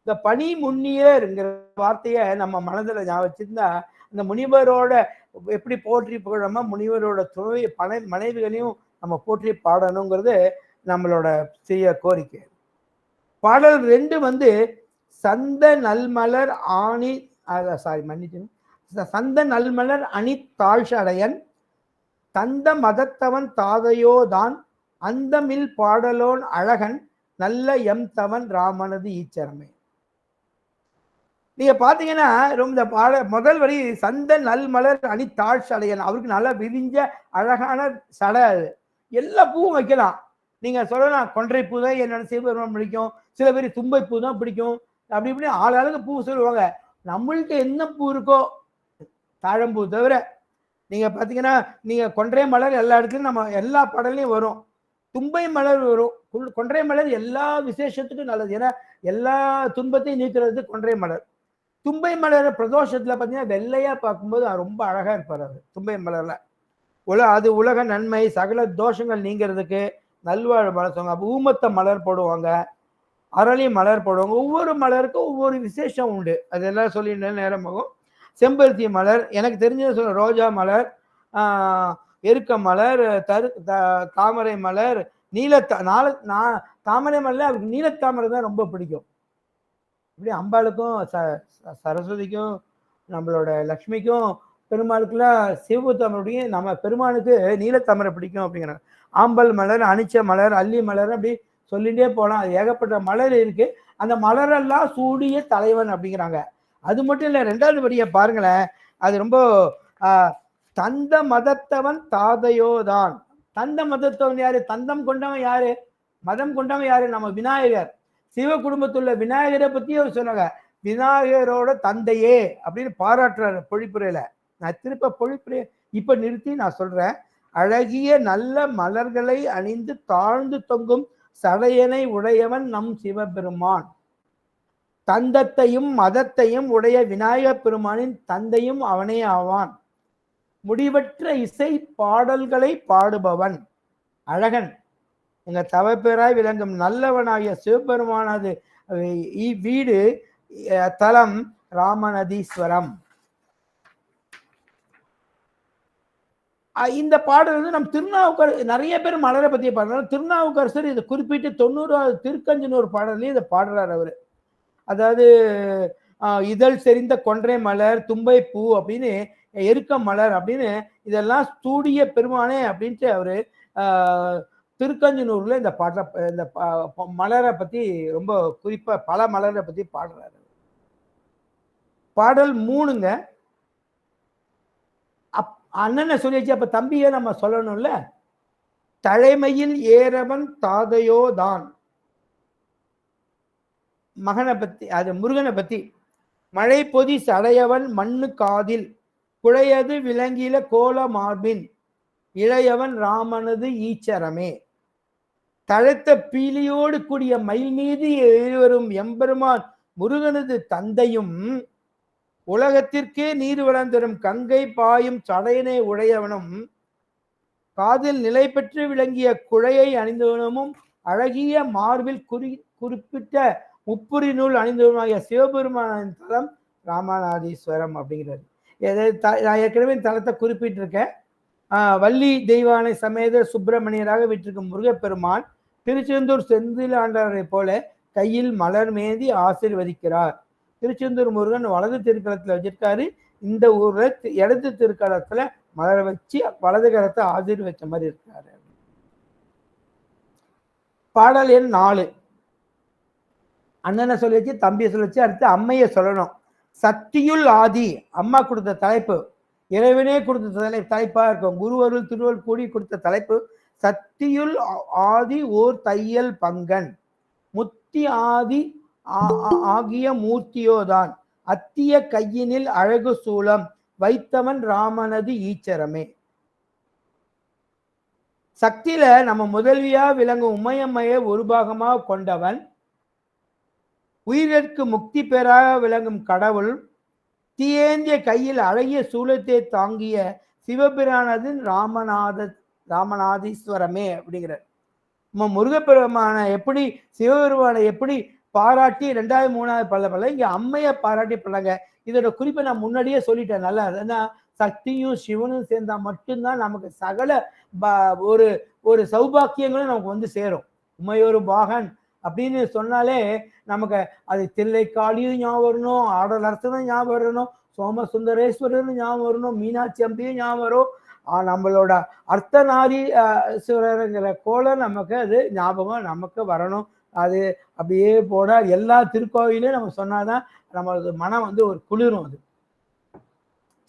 இந்த பனி முன்னியர்ங்கிற வார்த்தையை நம்ம மனதில் ஞாபகம் வச்சிருந்தா அந்த முனிவரோட எப்படி போற்றி புகழாம முனிவரோட துணை மனைவிகளையும் நம்ம போற்றி பாடணுங்கிறது நம்மளோட சிறிய கோரிக்கை. பாடல் 2 வந்து சந்த நல்மலர் ஆணி சந்த நல்மலர் அணி தாழ்சடையன் தந்த மதத்தவன் தாதையோதான் அந்தமில் பாடலோன் அழகன் நல்ல எம் தவன் ராமனது ஈச்சரமே. நீங்க பாத்தீங்கன்னா ரொம்ப முதல் வரி சந்த நல்மலர் அணி தாழ்சடையன், அவருக்கு நல்லா விரிஞ்ச அழகான சடை. எல்லா பூவும் வைக்கலாம். நீங்க சொல்லலாம் கொன்றை பூ தான் என்னோட சிவபெருமான் பிடிக்கும், சில பேர் தும்பை பூ தான் பிடிக்கும், அப்படி இப்படி ஆளாளுக்கு பூ சொல்லுவாங்க. நம்மள்கிட்ட என்ன பூ இருக்கோ, தாழம்பூ தவிர நீங்க பாத்தீங்கன்னா நீங்க கொன்றை மலர் எல்லா இடத்துலையும் நம்ம எல்லா பாடலையும் வரும். தும்பை மலர் வரும். கொன்றை மலர் எல்லா விசேஷத்துக்கும் நல்லது. ஏன்னா எல்லா துன்பத்தையும் நீக்கிறது கொன்றை மலர். தும்பை மலர் பிரதோஷத்துல பார்த்தீங்கன்னா வெள்ளையா பார்க்கும்போது ரொம்ப அழகா இருப்பார் அவர் தும்பை மலர்ல. அது உலக நன்மை சகல தோஷங்கள் நீங்கிறதுக்கு நல்வாழ் மலர் சொல்லுவாங்க. ஊமத்த மலர் போடுவாங்க, அரளி மலர் போடுவாங்க. ஒவ்வொரு மலருக்கும் ஒவ்வொரு விசேஷம் உண்டு. அதெல்லாம் சொல்லி நேரம் ஆகும். செம்பருத்தி மலர், எனக்கு தெரிஞ்சது சொல்ல ரோஜா மலர், எருக்க மலர், தாமரை மலர், தாமரை மலர் அவருக்கு நீலத்தாமரை தான் ரொம்ப பிடிக்கும். இப்படி அம்பாளுக்கும் சரஸ்வதிக்கும் நம்மளோட லக்ஷ்மிக்கும் பெருமாளுக்குலாம் சிவபுத்தாமருடைய நம்ம பெருமாளுக்கு நீலத்தாமரை பிடிக்கும் அப்படிங்கிறாங்க. ஆம்பல் மலர், அனிச்ச மலர், அல்லி மலர், அப்படி சொல்லிகிட்டே போகலாம். அது ஏகப்பட்ட மலர் இருக்கு. அந்த மலரெல்லாம் சூடிய தலைவன் அப்படிங்கிறாங்க. அது மட்டும் இல்லை, 2வது வரியை பாருங்களேன். அது ரொம்ப தந்த மதத்தவன் தாதையோதான். தந்த மதத்தவன் யாரு? தந்தம் கொண்டவன் யாரு? மதம் கொண்டவன் யாரு? நம்ம விநாயகர். சிவ குடும்பத்துள்ள விநாயகரை பத்தி அவர் சொன்னாங்க. விநாயகரோட தந்தையே அப்படின்னு பாராட்டுறாரு பொழிப்புரையில. நான் திருப்ப பொழிப்புரையை இப்ப நிறுத்தி நான் சொல்றேன். அழகிய நல்ல மலர்களை அணிந்து தாழ்ந்து தொங்கும் சடையனை உடையவன் நம் சிவபெருமான். தந்தத்தையும் மதத்தையும் உடைய விநாயக பெருமானின் தந்தையும் அவனே ஆவான். முடிவற்ற இசை பாடல்களை பாடுபவன் அழகன். எங்க தவப்பேராய் விளங்கும் நல்லவனாகிய சிவபெருமானது வீடு தலம் ராமநதீஸ்வரம். இந்த பாடல் வந்து நம் திருநாவுக்கரசர் நிறைய பேர் மலரை பத்திய பாடுறாரு. திருநாவுக்கரசர் இதை குறிப்பிட்டு 90வது திருக்கஞ்சனூர் பாடலையும் இதை பாடுறாரு அவரு. அதாவது இதழ் செறிந்த கொன்றை மலர், தும்பை பூ அப்படின்னு, எருக்க மலர் அப்படின்னு இதெல்லாம் சூடிய பெருமானே அப்படின்ட்டு அவரு திருக்கஞ்சனூர்ல இந்த மலரை பத்தி ரொம்ப குறிப்பா பல மலரை பத்தி பாடுறாரு. பாடல் 3ங்க. அண்ணனை சொல்லியாச்சு, அப்ப தம்பியை நம்ம சொல்லணும்ல. தலைமையில் ஏறவன் தாதையோ தான். மகனை பத்தி, அது முருகனை பத்தி. மழை பொதி சடையவன் மண்ணு காதில் குழையது விலங்கில கோல மார்பின் இளையவன் ராமனது ஈச்சரமே. தழைத்த பீலியோடு கூடிய மயில் மீது எழுவரும் எம்பெருமான் முருகனது தந்தையும் உலகத்திற்கே நீர் வளர்ந்தரும் கங்கை பாயும் சடையனை உடையவனும் காதில் நிலை பெற்று விளங்கிய குழையை அணிந்தவனும் அழகிய மார்பில் குறிப்பிட்ட முப்புரி நூல் அணிந்தவனுமாகிய சிவபெருமானின் தலம் ராமநாதீஸ்வரம் அப்படிங்கிறது. நான் ஏற்கனவே தலத்தை குறிப்பிட்டிருக்கேன். வள்ளி தெய்வானை சமேத சுப்பிரமணியராக விட்டிருக்கும் முருகப்பெருமான் திருச்செந்தூர் செந்தில் ஆண்டவரை போல கையில் மலர் மேந்தி ஆசீர்வதிக்கிறார். திருச்செந்தூர் முருகன் வலது திருக்களத்துல வச்சிருக்காரு. இந்த ஊர்ல இடது திருக்களத்துல மலர் வச்சு வலது கரத்தை ஆசீர்வச்ச மாதிரி இருக்காரு. பாடல் எண் 4. அண்ணனை சொல்லி வச்சு, தம்பியை சொல்லி வச்சு, அடுத்து அம்மையை சொல்லணும். சக்தியுள் ஆதி, அம்மா கொடுத்த தலைப்பு, இறைவனே கொடுத்த தலைப்பா இருக்கும். குருவருள் திருவருள் கூடி கொடுத்த தலைப்பு சக்தியுள் ஆதி ஓர் தையல் பங்கன், முத்தி ஆதி ஆகிய மூர்த்தியோதான், அத்திய கையினில் அழகு சூலம் வைத்தவன் ராமனது ஈச்சரமே. சக்தியில நம்ம முதல்வியா விளங்கும் உமையம்மையை ஒரு பாகமாக கொண்டவன், உயிருக்கு முக்தி பெறாக விளங்கும் கடவுள், தீயேந்திய கையில் அழகிய சூலத்தை தாங்கிய சிவபிரானது ராமநாதீஸ்வரமே அப்படிங்கிற. நம்ம முருகப்பெருமான எப்படி சிவபெருமானை எப்படி பாராட்டி 2வது 3வது பல இங்க அம்மையை பாராட்டி பண்ணாங்க. இதோட குறிப்பை நான் முன்னாடியே சொல்லிட்டேன். நல்லா ஏன்னா சக்தியும் சிவனும் சேர்ந்தா மட்டும்தான் நமக்கு சகல ஒரு ஒரு சௌபாக்கியங்களும் நமக்கு வந்து சேரும். உமையொரு பாகன் அப்படின்னு சொன்னாலே நமக்கு அது தில்லைக்காளியும் ஞாபகம் வரணும், ஆடல் அரசனும் ஞாபகம் வரணும், சோமசுந்தரேஸ்வரரும் ஞாபகம் வரணும், மீனாட்சி அம்பியும் ஞாபகம் வரும். நம்மளோட அர்த்தநாரீஸ்வரருங்கிற கோலம் நமக்கு அது ஞாபகம் நமக்கு வரணும். அது அப்படியே போட எல்லா திருக்கோயிலையும் நம்ம சொன்னாதான் நம்மளது மனம் வந்து ஒரு குளிரும். அது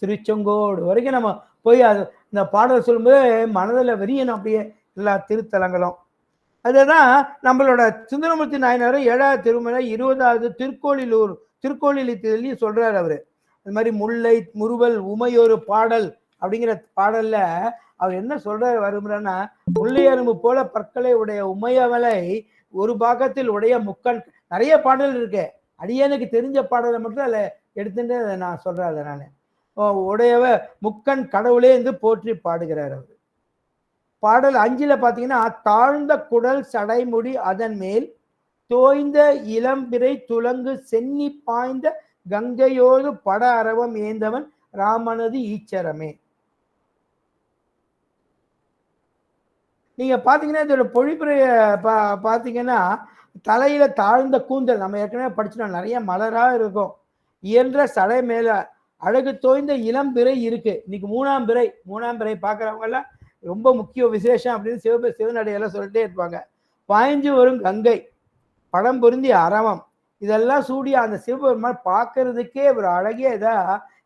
திருச்செங்கோடு வரைக்கும் நம்ம போய் அது இந்த பாடல் சொல்லும்போது மனதில் வெறியணும் அப்படியே எல்லா திருத்தலங்களும். அதுதான் நம்மளோட சுந்தரமூர்த்தி நாயனார் 7வது திருமுறை 20வது திருக்கோளிலி சொல்றாரு அவரு. அது மாதிரி முல்லை முறுவல் உமையொரு பாடல் அப்படிங்கிற பாடல்ல அவர் என்ன சொல்றாரு வரும்னா, முல்லை அரும்பு போல பற்களை உடைய உமையவளை ஒரு பாகத்தில் உடைய முக்கன். நிறைய பாடல் இருக்கு, அடியனுக்கு தெரிஞ்ச பாடலை மட்டும் அதில் எடுத்துட்டு நான் சொல்றேன். அதை நான் உடையவ முக்கன் கடவுளே என்று போற்றி பாடுகிறார் அவர். பாடல் 5ல பாத்தீங்கன்னா, தாழ்ந்த குடல் சடைமுடி அதன் மேல் தோய்ந்த இளம்பிறை துலங்கு சென்னி பாய்ந்த கங்கையோடு பட அரவம் ஏந்தவன் ராமனது ஈச்சரமே. நீங்க பாத்தீங்கன்னா இதோட பொழிப்புரைய பாத்தீங்கன்னா, தலையில தாழ்ந்த கூந்தல், நம்ம ஏற்கனவே படிச்சிட்டோம், நிறைய மலரா இருக்கும். இயன்ற சடை மேல அழகு தோய்ந்த இளம்பிறை இருக்கு. இன்னைக்கு 3ஆம் பிறை பாக்குறவங்க எல்லாம் ரொம்ப முக்கிய விசேஷம் அப்படின்னு சிவனடையெல்லாம் சொல்லிட்டே இருப்பாங்க. பாய்ஞ்சு வரும் கங்கை, படம் பொருந்தி அரவம், இதெல்லாம் சூடிய அந்த சிவபெருமான் பார்க்கறதுக்கே ஒரு அழகிய இதா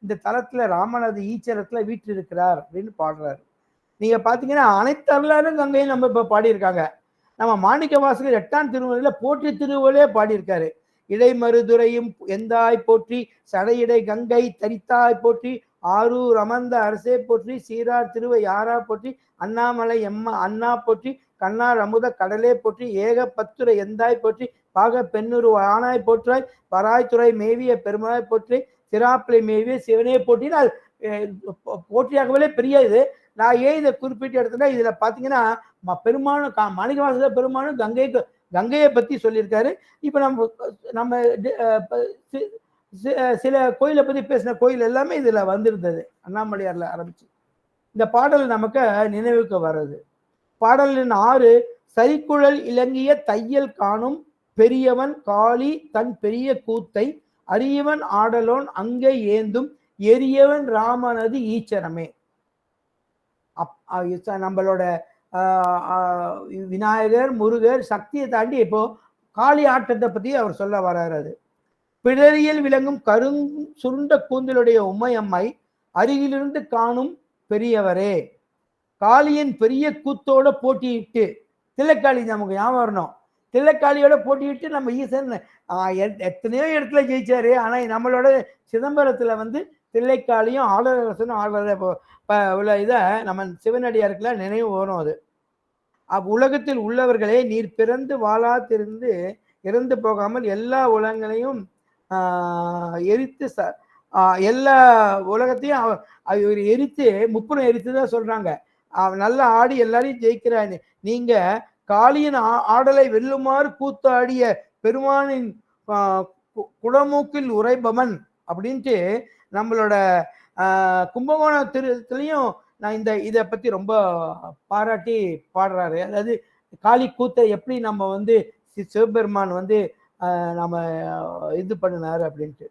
இந்த தலத்துல ராமனது ஈச்சரத்துல வீட்டு இருக்கிறார் அப்படின்னு பாடுறாரு. நீங்க பாத்தீங்கன்னா அனைத்து அருளாரும் கங்கையும் நம்ம இப்ப பாடியிருக்காங்க. நம்ம மாணிக்க வாசகர் 8ஆம் திருமுறையில போற்றி திருவள்ளே பாடியிருக்காரு. இடைமருதுரையும் எந்தாய் போற்றி, சடையிடை கங்கை தரித்தாய் போற்றி, ஆரூர் அமர்ந்த அரசே போற்றி, சீரார் திருவை யாரா போற்றி, அண்ணாமலை எம்மா அண்ணா போற்றி, கண்ணார் அமுத கடலே போற்றி, ஏக பத்துரை எந்தாய் போற்றி, பாக பெண்ணுரு ஆனாய் போற்றாய், பராய்த்துறை மேவிய பெருமாய் போற்றி, சிராப்பிளை மேவிய சிவனே போற்றின்னு அது போற்றியாகவே பெரிய இது. நான் ஏன் இதை குறிப்பிட்டு எடுத்தேன்னா, இதுல பாத்தீங்கன்னா பெருமானும் மாணிக்கவாசகர் பெருமானும் கங்கையை பத்தி சொல்லியிருக்காரு. இப்ப நம்ம சில கோயிலை பத்தி பேசின கோயில் எல்லாமே இதுல வந்திருந்தது. அண்ணாமலையார்ல ஆரம்பிச்சு இந்த பாடல் நமக்கு நினைவுக்கு வர்றது. பாடலின் 6, சரிக்குழல் இலங்கிய தையல் காணும் பெரியவன் காளி தன் பெரிய கூத்தை, அரியவன் ஆடலோன் அங்கே ஏந்தும் எரியவன் ராமனது ஈச்சரமே. நம்மளோட விநாயகர் முருகர் சக்தியை தாண்டி இப்போ காளி ஆட்டத்தை பத்தி அவர் சொல்ல வர்றாரு. பிடரியில் விளங்கும் சுருண்ட கூந்தலுடைய உமையம்மை அருகிலிருந்து காணும் பெரியவரே, காளியின் பெரிய கூத்தோட போட்டியிட்டு, தில்லைக்காளி நமக்கு ஞாபகம் வரணும், தில்லைக்காளியோட போட்டியிட்டு நம்ம ஈசன் எத்தனையோ இடத்துல ஜெயிச்சாரு. ஆனா நம்மளோட சிதம்பரத்துல வந்து தில்லைக்காளியும் ஆடரசனும் ஆடுறத இதை நம்ம சிவனடியாருக்குலாம் நினைவு வரும். அது உலகத்தில் உள்ளவர்களே, நீர் பிறந்து வாழாத்திருந்து இறந்து போகாமல் எல்லா உலகங்களையும் எரித்து எல்லா உலகத்தையும் அவர் எரித்து முப்புறம் எரித்துதான் சொல்றாங்க. நல்லா ஆடி எல்லாரையும் ஜெயிக்கிறாரு. நீங்க காளியின் ஆடலை வெல்லுமாறு கூத்தாடிய பெருமானின் குடமூக்கில் உரைபவன் அப்படின்ட்டு நம்மளோட கும்பகோணம் திருத்தலையும் நான் இதை பத்தி ரொம்ப பாராட்டி பாடுறாரு. அதாவது காளி கூத்தை எப்படி நம்ம வந்து சிவபெருமான் வந்து நம்ம இது பண்ணினார் அப்படின்ட்டு.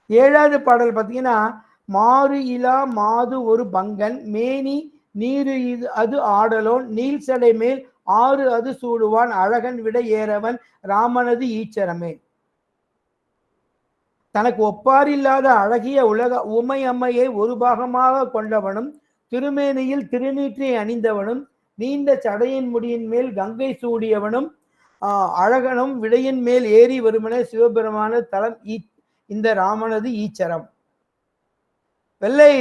ஏழாவது பாடல் பார்த்தீங்கன்னா, மாறு இலா மாது ஒரு பங்கன் மேனி நீரு இது அது ஆடலோன் நீல் சடை மேல் ஆறு அது சூடுவான் அழகன் விட ஏறவன் ராமனது ஈச்சரமே. தனக்கு ஒப்பாரில்லாத அழகிய உலக உமையம்மையை ஒரு பாகமாக கொண்டவனும் திருமேனியில் திருநீற்றை அணிந்தவனும் நீண்ட சடையின் முடியின் மேல் கங்கை சூடியவனும் அழகனும் விடையின் மேல் ஏறி வருமன சிவபெருமான தலம் இந்த ராமனது ஈச்சரம். வெள்ளை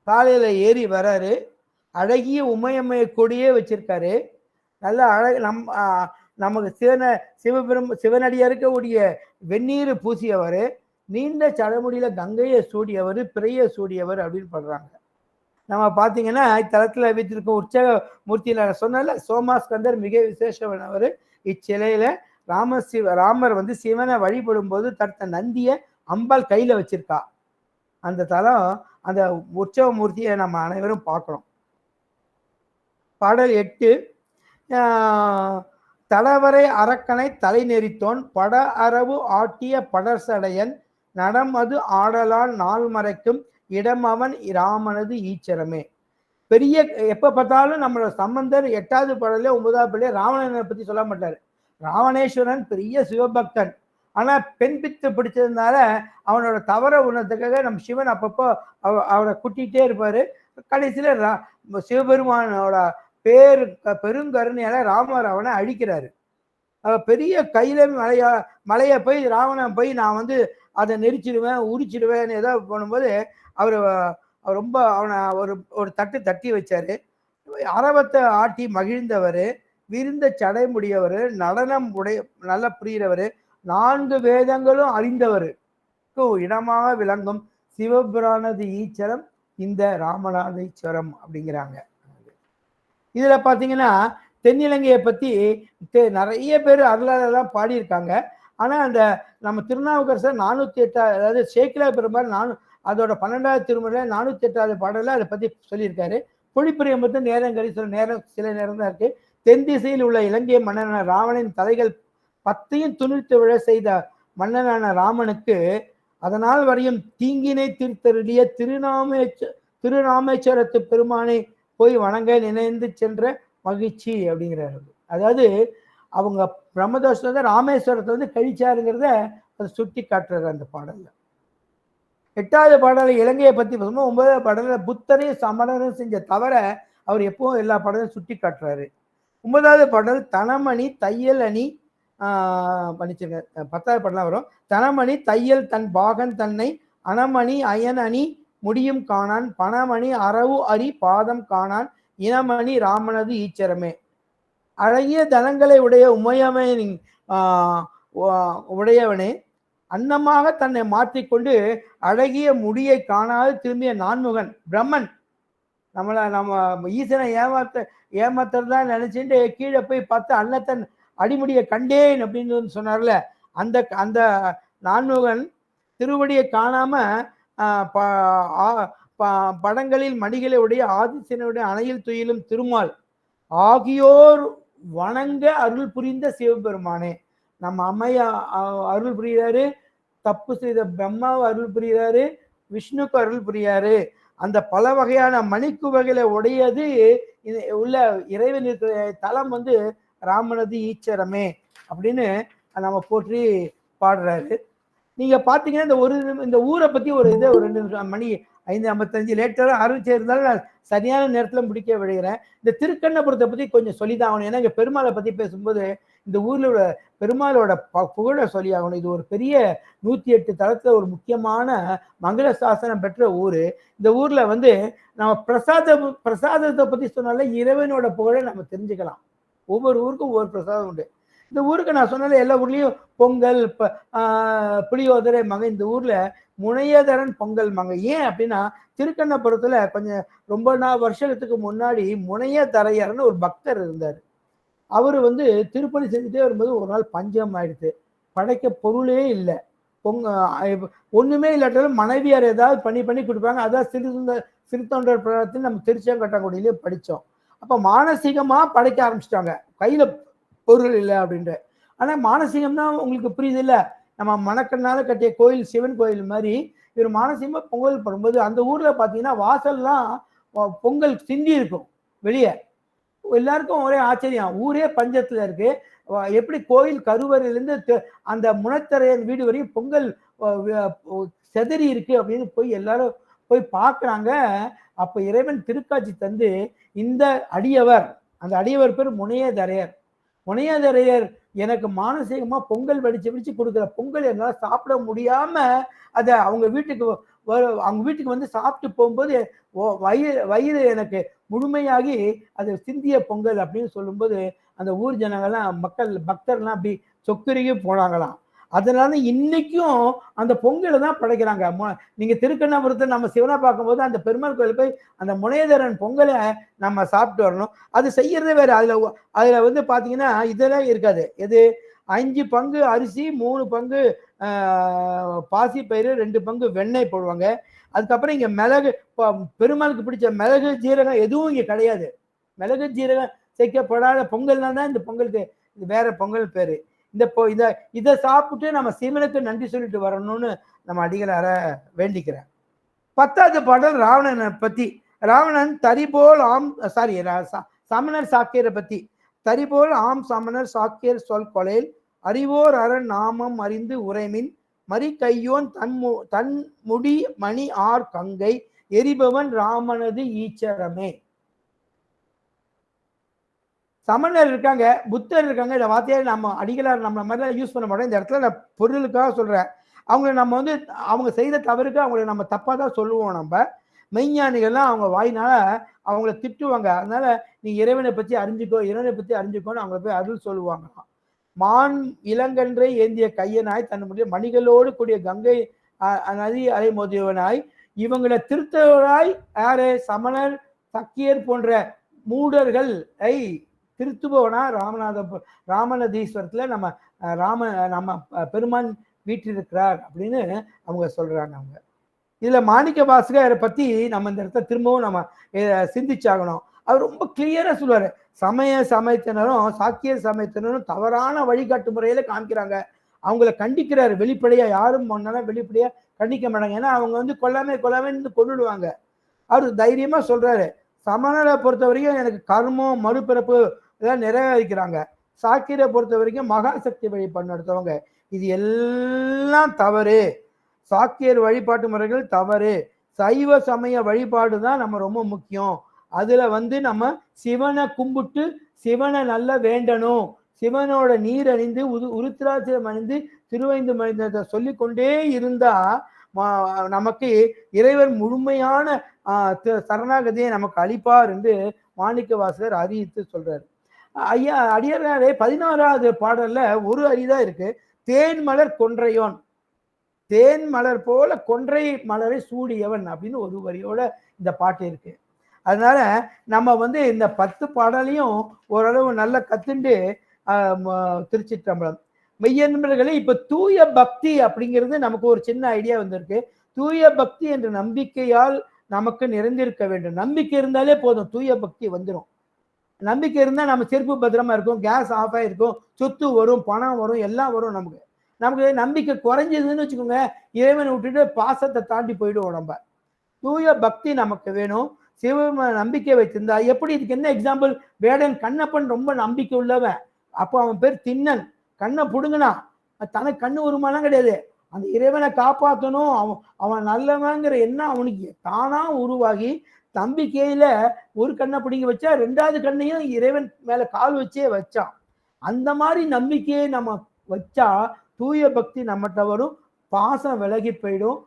காலையில ஏறி வராரு, அழகிய உமையம்மையை கொடியே வச்சிருக்காரு, நல்ல அழகு. நமக்கு சிவனடியா இருக்கக்கூடிய வெந்நீர் பூசியவர், நீண்ட சடமுடியில கங்கையை சூடியவர், பிறைய சூடியவர் அப்படின்னு பண்றாங்க. நம்ம பார்த்தீங்கன்னா இத்தலத்தில் வைத்திருக்கும் உற்சவ மூர்த்தியில சொன்னால சோமாஸ்கந்தர் மிக விசேஷமானவர். இச்சிலையில ராமர் வந்து சிவனை வழிபடும் போது தடுத்த நந்திய அம்பாள் கையில வச்சிருக்கா. அந்த தலம், அந்த உற்சவ மூர்த்தியை நம்ம அனைவரும் பார்க்கணும். பாடல் 8. தடவரை அரக்கனை தலை நெறித்தோன் பட அரவு ஆட்டிய படர்சடையன் நடம் அது ஆடலால் நாள் மறைக்கும் இடம் அவன் ராமனது ஈச்சரமே. பெரிய எப்ப பார்த்தாலும் நம்மளோட சம்பந்தர் 8வது பாடல 9வது பாடல ராவணனை பத்தி சொல்ல மாட்டாரு. ராவணேஸ்வரன் பெரிய சிவபக்தன், ஆனா பெண் பித்து பிடிச்சதுனால அவனோட தவற உணர்றதுக்காக நம்ம சிவன் அப்பப்போ அவரை கூட்டிகிட்டே இருப்பாரு. கடைசியில சிவபெருமானோட பெருங்கருணையால ராமர் அவனை அழிக்கிறாரு. பெரிய கையில மலையை போய் ராவணன் போய் நான் வந்து அதை நெரிச்சிடுவேன் உரிச்சிடுவேன் ஏதாவது பண்ணும்போது அவர் ரொம்ப அவனை ஒரு தட்டி வச்சாரு. அரவத்தை ஆட்டி மகிழ்ந்தவர், விருந்த சடைமுடியவர், நடனம் நல்ல புரிகிறவர், 4 வேதங்களும் அறிந்தவர் இடமாக விளங்கும் சிவபுராணது ஈச்சரம் இந்த ராமநாத ஈச்சரம் அப்படிங்கிறாங்க. இதுல பாத்தீங்கன்னா தென்னிலங்கையை பத்தி நிறைய பேர் அருளாளர்லாம் பாடியிருக்காங்க. ஆனா அந்த நம்ம திருநாவுக்கரசர் 408, அதாவது சேக்கிழார் பெருமாள் அதோட 12வது திருமுறை 408வது பாடல அதை பத்தி சொல்லியிருக்காரு. பொழிப்புரையை மட்டும் சில நேரம் தான் இருக்கு. தென் திசையில் உள்ள இலங்கை மன்னனான ராவணின் தலைகள் 10ஐயும் துணித்து விழ செய்த மன்னனான ராமனுக்கு அதனால் வரையும் தீங்கினை தீர்த்தருடைய திருநாமேஸ்வரத்து பெருமானை போய் வணங்க நினைந்து சென்ற மகிழ்ச்சி அப்படிங்கிறாரு. அதாவது அவங்க பிரம்மதோஷத்தை ராமேஸ்வரத்தை வந்து கழிச்சாருங்கிறத அதை சுட்டி காட்டுறாரு அந்த பாடல்ல. 8வது பாடல இலங்கையை பத்தி பேசும்போது 9வது பாடல புத்தரையும் சமணரும் செஞ்ச தவிர அவர் எப்பவும் எல்லா பாடலும் சுட்டி காட்டுறாரு. 9வது பாடல் தனமணி தையல் அணி பண்ணிச்சுங்க. 10வது பாடலாம் வரும். தனமணி தையல் தன் பாகன் தன்னை அணமணி அயன் அணி முடியும் காணான் பணமணி அரவு அரி பாதம் காணான் இனமணி ராமனது ஈச்சரமே. அழகிய தனங்களை உடைய உமையவனின் உடையவனே அன்னமாக தன்னை மாற்றிக்கொண்டு அழகிய முடியை காணாது திரும்பிய நான்முகன் பிரம்மன் நம்ம ஈசனை ஏமாத்தான் நினைச்சுட்டு கீழே போய் பார்த்து அன்னத்தன் அடிமுடியை கண்டேன் அப்படின்னு சொன்னார்ல, அந்த நான்முகன் திருவடியை காணாம படங்களில் மணிகளை உடைய ஆதிசனுடைய அணையில் துயிலும் திருமால் ஆகியோர் வணங்க அருள் புரிந்த சிவபெருமானே. நம்ம அம்மையா அருள் புரிகிறாரு, தப்பு செய்த பிரம்மாவை அருள் புரிகிறாரு, விஷ்ணுக்கு அருள் புரியாரு. அந்த பல வகையான மணிக்கு வகையில உடையது உள்ள இறைவன் இருக்கிற தலம் வந்து ராமனது ஈச்சரமே அப்படின்னு நம்ம போற்றி பாடுறாரு. நீங்க பாத்தீங்கன்னா இந்த ஊரை பத்தி ஒரு 2 மணி 5:55 லேட்டரா ஆரம்பிச்சிருந்தாலும் நான் சரியான நேரத்துல முடிக்க விடுகிறேன். இந்த திருக்கண்ணபுரத்தை பத்தி கொஞ்சம் சொல்லிதான் ஆகணும். ஏன்னா இங்க பெருமாளை பத்தி பேசும்போது இந்த ஊர்ல உள்ள பெருமாளோட புகழ சொல்லி ஆகணும். இது ஒரு பெரிய 108 தலத்துல ஒரு முக்கியமான மங்கள சாசனம் பெற்ற ஊரு. இந்த ஊர்ல வந்து நம்ம பிரசாதத்தை பத்தி சொன்னாலே இறைவனோட புகழை நம்ம தெரிஞ்சுக்கலாம். ஒவ்வொரு ஊருக்கும் ஒவ்வொரு பிரசாதம் உண்டு. இந்த ஊருக்கு நான் சொன்னால எல்லா ஊர்லயும் பொங்கல் புளியோதரை மகை. இந்த ஊர்ல முனையதரன் பொங்கல் மகை. ஏன் அப்படின்னா திருக்கண்ணபுரத்துல கொஞ்சம் ரொம்ப வருஷத்துக்கு முன்னாடி முனையதரையர்னு ஒரு பக்தர் இருந்தார். அவரு வந்து திருப்பணி செஞ்சுட்டே வரும்போது ஒரு நாள் பஞ்சம் ஆயிடுச்சு, படைக்க பொருளே இல்லை. ஒண்ணுமே இல்லாட்டாலும் மனைவியார் ஏதாவது பண்ணி பண்ணி கொடுப்பாங்க. அதான் சிறுத்தொண்டர் பிரகாரத்தில் நம்ம திருச்செங்கோட்டாங்குடியிலே படித்தோம். அப்போ மானசீகமா படைக்க ஆரம்பிச்சிட்டாங்க, கையில பொருள் இல்லை அப்படின்ட்டு. ஆனா மானசீகம்னா உங்களுக்கு புரியுது இல்ல, நம்ம மணக்கண்ணால கட்டிய கோயில் சிவன் கோயில் மாதிரி இவர் மானசீகமா பொங்கல் போடும்போது அந்த ஊர்ல பாத்தீங்கன்னா வாசல்லாம் பொங்கல் சிந்தி இருக்கும் வெளியே. எல்லாருக்கும் ஒரே ஆச்சரியம், ஊரே பஞ்சத்துல இருக்கு, எப்படி கோயில் கருவறையிலிருந்து அந்த முனத்தரையன் வீடு வரையும் பொங்கல் செதறி இருக்கு அப்படின்னு போய் எல்லாரும் போய் பார்க்குறாங்க. அப்ப இறைவன் திருக்காட்சி தந்து இந்த அடியவர், அந்த அடியவர் பேர் முனையதரையர். முனையதரையர் எனக்கு மானசீகமா பொங்கல் வடிச்சு கொடுக்குற பொங்கல் என்னால் சாப்பிட முடியாம அதை அவங்க வீட்டுக்கு வந்து சாப்பிட்டு போகும்போது வயிறு எனக்கு முழுமையாகி அது சிந்திய பொங்கல் அப்படின்னு சொல்லும்போது அந்த ஊர் ஜனங்கள்லாம் பக்தர்லாம் அப்படி சொக்குருகி போனாங்களாம். அதனால இன்னைக்கும் அந்த பொங்கலை தான் படைக்கிறாங்க. நீங்க திருக்கண்ணபுரத்தை நம்ம சிவனை பார்க்கும்போது அந்த பெருமாள் கோயில் போய் அந்த முனையதரன் பொங்கலை நம்ம சாப்பிட்டு வரணும். அது செய்யறதே வேற. அதுல வந்து பாத்தீங்கன்னா இதெல்லாம் இருக்காது. எது 5 பங்கு அரிசி, 3 பங்கு பாசி பயிறு, 2 பங்கு வெண்ணெய் போடுவாங்க. அதுக்கப்புறம் இங்க மிளகு, பெருமாளுக்கு பிடிச்ச மிளகு ஜீரகம் எதுவும் இங்க கிடையாது. மிளகு ஜீரகம் சேர்க்கப்படாத பொங்கல்னா தான் இந்த பொங்கலுக்கு வேற பொங்கல் பேரு. இதை சாப்பிட்டு நம்ம சிவனுக்கு நன்றி சொல்லிட்டு வரணும்னு நம்ம அடிகளார வேண்டிக்கிறேன். 10வது பாடல் ராவணனை பத்தி. ராவணன் தரிபோல் சமணர் சாக்கியரை பத்தி. தரிபோல் ஆம் சமணர் சாக்கியர் சொல் கொலையில் அறிவோர் அரண் நாமம் அறிந்து உரைமின் மறி கையோன் தன் முடி மணி ஆர் கங்கை எரிபவன் ராமனது ஈச்சரமே. சமணர் இருக்காங்க, புத்தர் இருக்காங்க. இந்த வார்த்தையை நம்ம அடிகளார் நம்ம மாதிரிலாம் யூஸ் பண்ண மாட்டோம். இந்த இடத்துல நான் பொருளுக்காக சொல்றேன். அவங்களை நம்ம வந்து அவங்க செய்த தவறுக்கு அவங்களை நம்ம தப்பா தான் சொல்லுவோம். நம்ம மெய்ஞானிகள்லாம் அவங்க வாயினால அவங்கள திட்டுவாங்க. அதனால நீ இறைவனை பற்றி அறிஞ்சுக்கோன்னு அவங்களை போய் அருள் சொல்லுவாங்களாம். மான் இளங்கன்றை ஏந்திய கையனாய் தன்னுடைய மணிகளோடு கூடிய கங்கை நதி அலை மோதியவனாய் இவங்களை திருத்தவராய் யாரு சமணர் சக்கியர் போன்ற மூடர்கள் திருத்துபவனா ராமநதீஸ்வரத்துல நம்ம பெருமான் வீற்றிருக்கிறார் அப்படின்னு அவங்க சொல்றாங்க. அவங்க இதுல மாணிக்க வாசகரை பத்தி நம்ம இந்த இடத்த திரும்பவும் நம்ம சிந்திச்சாகணும். அவர் ரொம்ப கிளியரா சொல்லுவாரு. சமயத்தினரும் சாக்கியர் சமயத்தினரும் தவறான வழிகாட்டு முறையில காமிக்கிறாங்க. அவங்கள கண்டிக்கிறாரு வெளிப்படையா. யாரும் வெளிப்படையா கண்டிக்க மாட்டாங்க. ஏன்னா அவங்க வந்து கொல்லாமன்னு கொண்டுடுவாங்க. அவர் தைரியமா சொல்றாரு, சமணரை பொறுத்த வரைக்கும் எனக்கு கர்மம் மறுபிறப்பு இதெல்லாம் நிறைவேறிக்கிறாங்க. சாக்கியரை பொறுத்த வரைக்கும் மகாசக்தி வழிபாடு நடத்துவங்க. இது எல்லாம் தவறு. சாக்கியர் வழிபாட்டு முறைகள் தவறு. சைவ சமய வழிபாடு தான் நம்ம ரொம்ப முக்கியம். அதுல வந்து நம்ம சிவனை கும்பிட்டு சிவனை நல்லா வேண்டணும். சிவனோட நீர் அணிந்து உருத்திராட்சம் அணிந்து திருவைந்து மனிதத்தை சொல்லிக்கொண்டே இருந்தா நமக்கு இறைவர் முழுமையான சரணாகதியை நமக்கு அளிப்பார் என்று மாணிக்க வாசகர் அறிவித்து சொல்றாரு. ஐயா அடியாரே 16வது பாடல்ல ஒரு அரிதான் இருக்கு. தேன் மலர் கொன்றையோன், தேன் மலர் போல கொன்றை மலரை சூடியவன் அப்படின்னு ஒரு வரியோட இந்த பாட்டு இருக்கு. அதனால நம்ம வந்து இந்த 10 பாடலையும் ஓரளவு நல்லா கத்துண்டு திருச்சிற்றம்பலம். மெய்யன்பர்களே, இப்ப தூய பக்தி அப்படிங்கிறது நமக்கு ஒரு சின்ன ஐடியா வந்திருக்கு. தூய பக்தி என்ற நம்பிக்கையால் நமக்கு நிறைந்திருக்க வேண்டும். நம்பிக்கை இருந்தாலே போதும், தூய பக்தி வந்துடும். நம்பிக்கை இருந்தா நம்ம செருப்பு பத்திரமா இருக்கும், கேஸ் ஆஃப் ஆயிருக்கும், சொத்து வரும், பணம் வரும், எல்லாம் வரும். நமக்கு நம்பிக்கை குறைஞ்சதுன்னு வச்சுக்கோங்க, இறைவனை விட்டுட்டு பாசத்தை தாண்டி போயிடுவோம். நம்ம தூய பக்தி நமக்கு வேணும். சிவ நம்பிக்கை வைத்திருந்தா எப்படி? இதுக்கு என்ன எக்ஸாம்பிள்? வேடன் கண்ணப்பன் ரொம்ப நம்பிக்கை உள்ளவன். அப்போ அவன் பேர் திண்ணன். கண்ணை புடுங்கினா தனக்கு கண்ணு உருமானம் கிடையாது. அந்த இறைவனை காப்பாற்றணும், அவன் நல்லவங்கிற எண்ணம் அவனுக்கு தானா உருவாகி நம்பிக்கையில ஒரு கண்ணை பிடிங்கி வச்சா 2வது கண்ணையும் இறைவன் மேல கால் வச்சே வச்சான். அந்த மாதிரி நம்பிக்கையை நம்ம வச்சா தூய பக்தி நம்மகிட்ட வரும். பாசம் விலகி போயிடும்,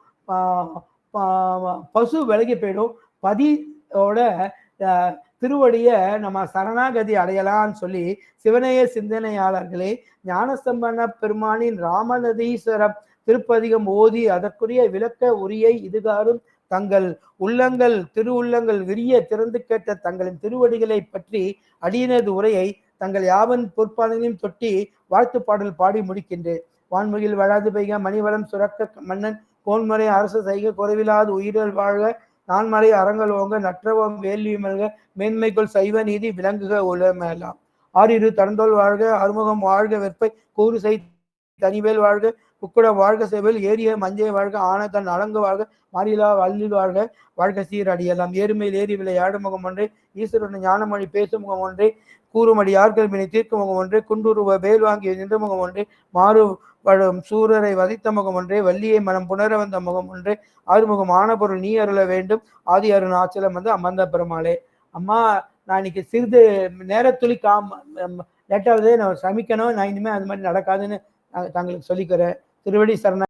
பசு விலகி போயிடும். பதியோட திருவடிய நம்ம சரணாகதி அடையலான்னு சொல்லி சிவனைய சிந்தனையாளர்களே, ஞானசம்பந்த பெருமானின் ராமநதீஸ்வரம் திருப்பதிகம் ஓதி அதற்குரிய விளக்க உரியை இதுகாரும் தங்கள் உள்ளங்கள் திருவுள்ளங்கள் விரிய திறந்து கேட்ட தங்களின் திருவடிகளை பற்றி அடியினது உரையை தங்கள் யாவன் பொற்பாதங்களையும் தொட்டி வாழ்த்து பாடல் பாடி முடிக்கின்றேன். வான்முகில் வளாது பெய்க மணிவளம் சுரக்க மன்னன் கோன்மறை அரசு செய்க குறைவிலாது உயிரல் வாழ்க நான்மறை அறங்கள் ஓங்க நற்றவம் வேள்வி மல்க மேன்மைக்குள் சைவ நீதி விளங்குக உலமெல்லாம் ஆறிரு தடந்தோல் வாழ்க அறுமுகம் வாழ்க வெற்பை கூறு செய் தனிவேல் வாழ்க குக்குட வாழ்க செவில் ஏரிய மஞ்சை வாழ்க ஆன தன் அலங்கு வாழ்க மாறிலா வல்லில் வாழ்க வாழ்க சீர் அடியெல்லாம் ஏறுமையில் ஏறி விலை ஆடுமுகம் ஒன்றே ஈஸ்வரன் ஞானமொழி பேசும் முகம் ஒன்றே கூறுமடி யார்கள் வினை தீர்க்கும் முகம் ஒன்றே குண்டுருவ வேல் வாங்கிய நின்ற முகம் ஒன்றே மாறு வழும் சூரரை வதித்த முகம் ஒன்றே வள்ளியை மனம் புணர வந்த முகம் ஒன்றே ஆறுமுகம் ஆன பொருள் நீ அருள வேண்டும் ஆதி அருண் ஆச்சலம் வந்து அமர்ந்த பெருமாளே. அம்மா, நான் இன்னைக்கு சிறிது நேரத்துளி லேட்டாவது நான் சமைக்கணும், நான் இனிமேல் அது மாதிரி நடக்காதுன்னு தங்களுக்கு சொல்லிக்கிறேன். திருவடி சரண